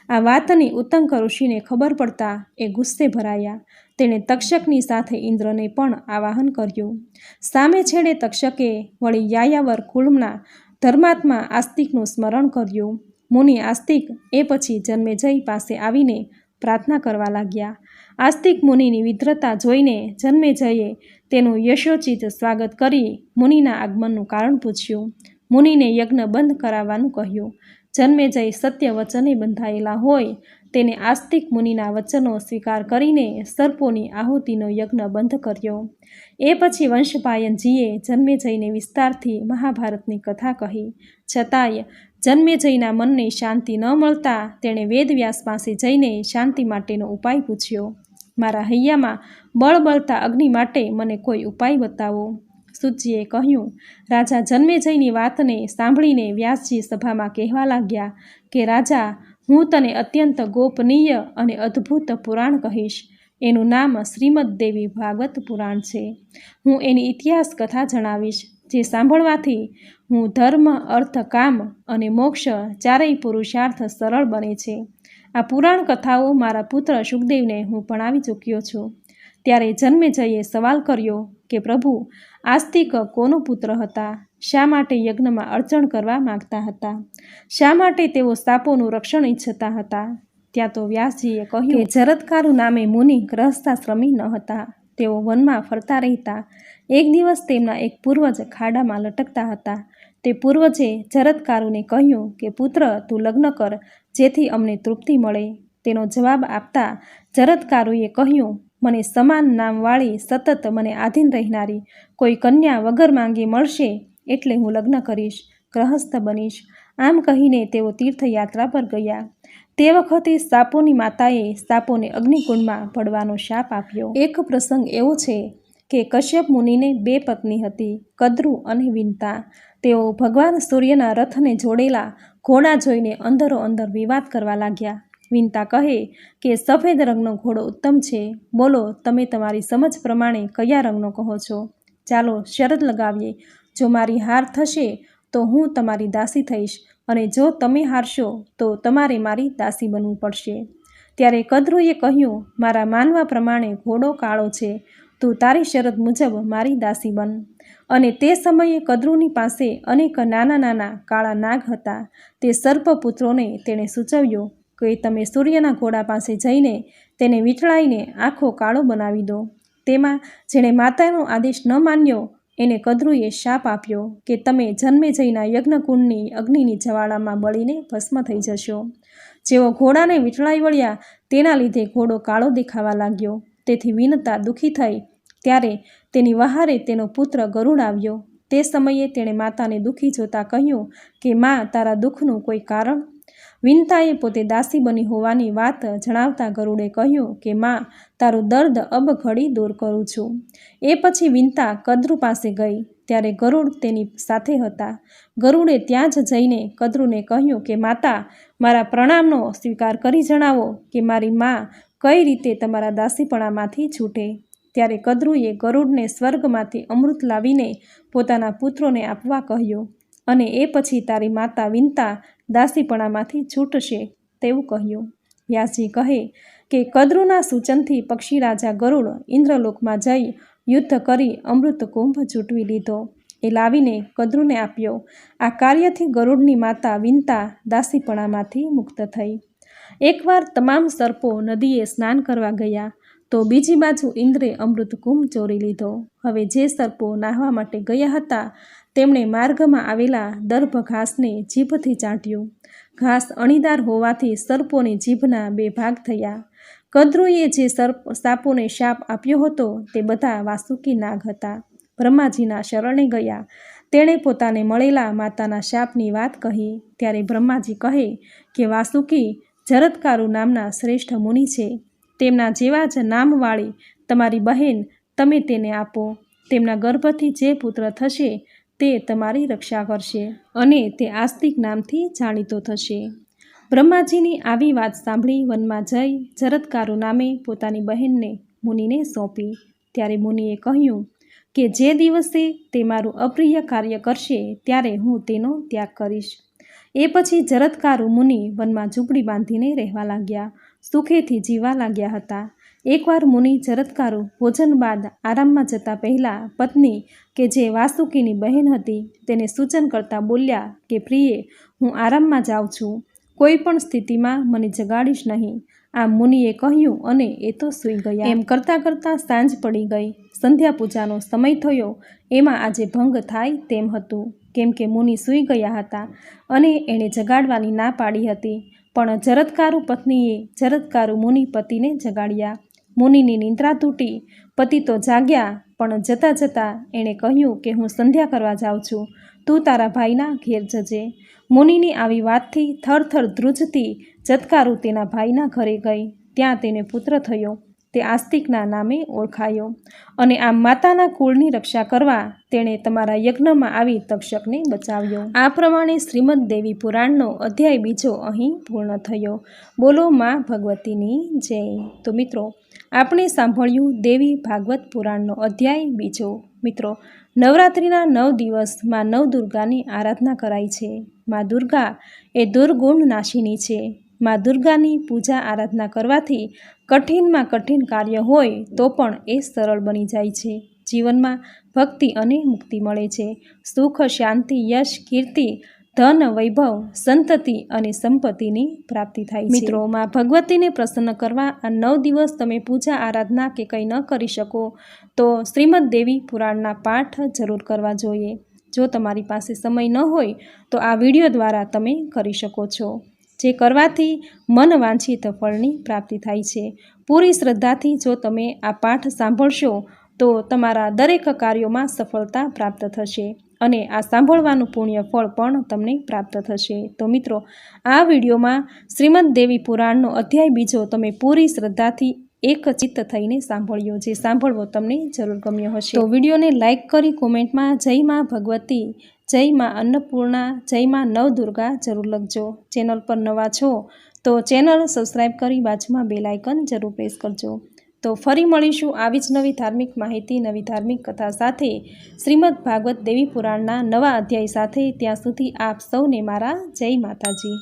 આ વાતની ઉત્તંક ઋષિને ખબર પડતા એ ગુસ્સે ભરાયા. તેણે તક્ષકની સાથે ઇન્દ્રને પણ આવાહન કર્યું. સામે છેડે તક્ષકે વળી યાયાવર કુળના ધર્માત્મા આસ્તિકનું સ્મરણ કર્યું. મુનિ આસ્તિક એ પછી જન્મેજય પાસે આવીને પ્રાર્થના કરવા લાગ્યા. આસ્તિક મુનિની વિદ્રતા જોઈને જન્મેજયે તેનું યશોચિત સ્વાગત કરી મુનિના આગમનનું કારણ પૂછ્યું. મુનિને યજ્ઞ બંધ કરાવવાનું કહ્યું. જન્મેજય સત્ય વચને બંધાયેલા હોય તેને આસ્તિક મુનિના વચનો સ્વીકાર કરીને સર્પોની આહુતિનો યજ્ઞ બંધ કર્યો. એ પછી વંશપાયનજીએ જન્મેજયને વિસ્તારથી મહાભારતની કથા કહી. છતાંય જન્મેજયના મનને શાંતિ ન મળતા તેણે વેદવ્યાસ પાસે જઈને શાંતિ માટેનો ઉપાય પૂછ્યો. મારા હૈયામાં બળબળતા અગ્નિ માટે મને કોઈ ઉપાય બતાવો. સુજીએ કહ્યું. રાજા જન્મેજયની વાતને સાંભળીને વ્યાસજી સભામાં કહેવા લાગ્યા કે રાજા, હું તને અત્યંત ગોપનીય અને અદ્ભુત પુરાણ કહીશ. એનું નામ શ્રીમદ દેવી ભાગવત પુરાણ છે. હું એની ઇતિહાસ કથા જણાવીશ, જે સાંભળવાથી હું ધર્મ, અર્થ, કામ અને મોક્ષ ચારેય પુરુષાર્થ સરળ બને છે. આ પુરાણ કથાઓ મારા પુત્ર સુખદેવને હું ભણાવી ચૂક્યો છું. ત્યારે જન્મેજયે સવાલ કર્યો કે પ્રભુ, આસ્તિક કોનો પુત્ર હતા? શા માટે યજ્ઞમાં અડચણ કરવા માગતા હતા? શા માટે તેઓ સાપોનું રક્ષણ ઈચ્છતા હતા? ત્યાં તો વ્યાસજીએ કહ્યું કે જરત્કારુ નામે મુનિ ગ્રહસ્થાશ્રમી ન હતા. તેઓ વનમાં ફરતા રહેતા. એક દિવસ તેમના એક પૂર્વજ ખાડામાં લટકતા હતા. તે પૂર્વજે જરત્કારુને કહ્યું કે પુત્ર, તું લગ્ન કર, જેથી અમને તૃપ્તિ મળે. તેનો જવાબ આપતા જરત્કારુએ કહ્યું, મને સમાન નામવાળી સતત મને આધીન રહેનારી કોઈ કન્યા વગર માંગે મળશે એટલે હું લગ્ન કરીશ, ગ્રહસ્થ બનીશ. આમ કહીને તેઓ તીર્થયાત્રા પર ગયા. તે વખતે સાપોની માતાએ સાપોને અગ્નિકુંડમાં પડવાનો શાપ આપ્યો. એક પ્રસંગ એવો છે કે કશ્યપ મુનિને 2 પત્ની હતી, કદ્રુ અને વિંતા. તેઓ ભગવાન સૂર્યના રથને જોડેલા ઘોડા જોઈને અંદરો અંદર વિવાદ કરવા લાગ્યા. વિંતા કહે કે સફેદ રંગનો ઘોડો ઉત્તમ છે. બોલો, તમે તમારી સમજ પ્રમાણે કયા રંગનો કહો છો? ચાલો શરત લગાવીએ. જો મારી હાર થશે તો હું તમારી દાસી થઈશ, અને જો તમે હારશો તો તમારે મારી દાસી બનવું પડશે. ત્યારે કદ્રુએ કહ્યું, મારા માનવા પ્રમાણે ઘોડો કાળો છે. તું તારી શરત મુજબ મારી દાસી બન. અને તે સમયે કદ્રુની પાસે અનેક નાના નાના કાળા નાગ હતા. તે સર્પપુત્રોને તેણે સૂચવ્યું કે તમે સૂર્યના ઘોડા પાસે જઈને તેને વીંટળાઈને આખો કાળો બનાવી દો. તેમાં જેણે માતાનો આદેશ ન માન્યો એને કદ્રુએ શાપ આપ્યો કે તમે જન્મેજયના યજ્ઞકુંડની અગ્નિની જ્વાળામાં બળીને ભસ્મ થઈ જશો. જેઓ ઘોડાને વીંટળાઈ વળ્યા તેના લીધે ઘોડો કાળો દેખાવા લાગ્યો. તેથી વિનતા દુઃખી થઈ ત્યારે તેની વહારે તેનો પુત્ર ગરુડ આવ્યો. તે સમયે તેણે માતાને દુઃખી જોતા કહ્યું કે માં, તારા દુઃખનું કોઈ કારણ? વિનતાએ પોતે દાસી બની હોવાની વાત જણાવતા ગરુડે કહ્યું કે માં, તારું દર્દ અબ ઘડી દૂર કરું છું. એ પછી વિનતા કદ્રુ પાસે ગઈ ત્યારે ગરુડ તેની સાથે હતા. ગરુડે ત્યાં જ જઈને કદ્રુને કહ્યું કે માતા, મારા પ્રણામનો સ્વીકાર કરી જણાવો કે મારી માં કઈ રીતે તમારા દાસીપણામાંથી છૂટે. ત્યારે કદ્રુએ ગરુડને સ્વર્ગમાંથી અમૃત લાવીને પોતાના પુત્રોને આપવા કહ્યું અને એ પછી તારી માતા વિનતા દાસીપણામાંથી છૂટશે તેવું કહ્યું. વ્યાસજી કહે કે કદ્રુના સૂચનથી પક્ષી રાજા ગરુડ ઇન્દ્રલોકમાં જઈ યુદ્ધ કરી અમૃત કુંભ જૂટવી લીધો. એ લાવીને કદ્રુને આપ્યો. આ કાર્યથી ગરુડની માતા વિનતા દાસીપણામાંથી મુક્ત થઈ. એકવાર તમામ સર્પો નદીએ સ્નાન કરવા ગયા તો બીજી બાજુ ઇન્દ્રે અમૃત કુંભ ચોરી લીધો. હવે જે સર્પો નાહવા માટે ગયા હતા તેમણે માર્ગમાં આવેલા દર્ભ ઘાસને જીભથી ચાટ્યું. ઘાસ અણીદાર હોવાથી સર્પોની જીભના 2 ભાગ થયા. કદ્રુએ જે સાપોને શાપ આપ્યો હતો તે બધા વાસુકી નાગ હતા. બ્રહ્માજીના શરણે ગયા. તેણે પોતાને મળેલા માતાના શાપની વાત કહી ત્યારે બ્રહ્માજી કહે કે વાસુકી જરત્કારુ નામના શ્રેષ્ઠ મુનિ છે. તેમના જેવા જ નામવાળી તમારી બહેન તમે તેને આપો. તેમના ગર્ભથી જે પુત્ર થશે તે તમારી રક્ષા કરશે અને તે આસ્તિક નામથી જાણીતો થશે. બ્રહ્માજીની આવી વાત સાંભળી વનમાં જઈ જરત્કારુ નામે પોતાની બહેનને મુનિને સોંપી. ત્યારે મુનિએ કહ્યું કે જે દિવસે તે મારું અપ્રિય કાર્ય કરશે ત્યારે હું તેનો ત્યાગ કરીશ. એ પછી જરત્કારુ મુનિ વનમાં ઝૂંપડી બાંધીને રહેવા લાગ્યા. સુખેથી જીવવા લાગ્યા હતા. એકવાર મુનિ જરત્કારુ ભોજન બાદ આરામમાં જતા પહેલાં પત્ની કે જે વાસુકીની બહેન હતી તેને સૂચન કરતા બોલ્યા કે પ્રિયે, હું આરામમાં જાઉં છું. કોઈ પણ સ્થિતિમાં મને જગાડીશ નહીં. આમ મુનિએ કહ્યું અને એ તો સૂઈ ગયા. એમ કરતાં કરતાં સાંજ પડી ગઈ. સંધ્યા પૂજાનો સમય થયો. એમાં આજે ભંગ થાય તેમ હતું કેમ કે મુનિ સૂઈ ગયા હતા અને એણે જગાડવાની ના પાડી હતી. પણ જરત્કારુ પત્નીએ જરત્કારુ મુનિ પતિને જગાડ્યા. મુનિની નિંદ્રા તૂટી. પતિ તો જાગ્યા પણ જતાં જતાં એણે કહ્યું કે હું સંધ્યા કરવા જાઉં છું, તું તારા ભાઈના ઘેર જજે. મુનિની આવી વાતથી થરથર ધ્રુજતી જરત્કારુ તેના ભાઈના ઘરે ગઈ. ત્યાં તેને પુત્ર થયો. તે આસ્તિકના નામે ઓળખાયો અને આમ માતાના કુળની રક્ષા કરવા તેણે તમારા યજ્ઞમાં આવી તક્ષકને બચાવ્યો. આ પ્રમાણે શ્રીમદ દેવી પુરાણનો અધ્યાય 2 અહીં પૂર્ણ થયો. બોલો માં ભગવતીની જય. તો મિત્રો, આપણે સાંભળ્યું દેવી ભાગવત પુરાણનો અધ્યાય 2. મિત્રો, નવરાત્રિના 9 દિવસ માં નવદુર્ગાની આરાધના કરાય છે. માં દુર્ગા એ દુર્ગુણ નાશિની છે. માં દુર્ગાની પૂજા આરાધના કરવાથી કઠિનમાં કઠિન કાર્ય હોય તો પણ એ સરળ બની જાય છે. જીવનમાં ભક્તિ અને મુક્તિ મળે છે. સુખ, શાંતિ, યશ, કીર્તિ, ધન, વૈભવ, સંતતિ અને સંપત્તિની પ્રાપ્તિ થાય છે. મિત્રો, માં ભગવતીને પ્રસન્ન કરવા આ 9 દિવસ તમે પૂજા આરાધના કે કંઈ ન કરી શકો તો શ્રીમદ દેવી પુરાણના પાઠ જરૂર કરવા જોઈએ. જો તમારી પાસે સમય ન હોય તો આ વિડીયો દ્વારા તમે કરી શકો છો, જે કરવાથી મન વાંછિત ફળની પ્રાપ્તિ થાય છે. પૂરી શ્રદ્ધાથી જો તમે આ પાઠ સાંભળશો તો તમારા દરેક કાર્યોમાં સફળતા પ્રાપ્ત થશે અને આ સાંભળવાનું પુણ્ય ફળ પણ તમને પ્રાપ્ત થશે. તો મિત્રો, આ વિડીયોમાં શ્રીમદ દેવી પુરાણનો અધ્યાય 2 તમે પૂરી શ્રદ્ધાથી એક ચિત્ત થઈને સાંભળ્યો. જે સાંભળવો તમને જરૂર ગમ્યો હશે તો વિડીયોને લાઇક કરી કોમેન્ટમાં જય માં ભગવતી, જય માં અન્નપૂર્ણા, જય માં નવદુર્ગા જરૂર લખજો. ચેનલ પર નવા છો તો ચેનલ સબસ્ક્રાઈબ કરી બાજુમાં બેલ આઇકન જરૂર પ્રેસ કરજો. તો ફરી મળીશું આવી જ નવી ધાર્મિક માહિતી, નવી ધાર્મિક કથા સાથે, શ્રીમદ ભાગવત દેવી પુરાણના નવા અધ્યાય સાથે. ત્યાં સુધી આપ સૌને મારા જય માતાજી.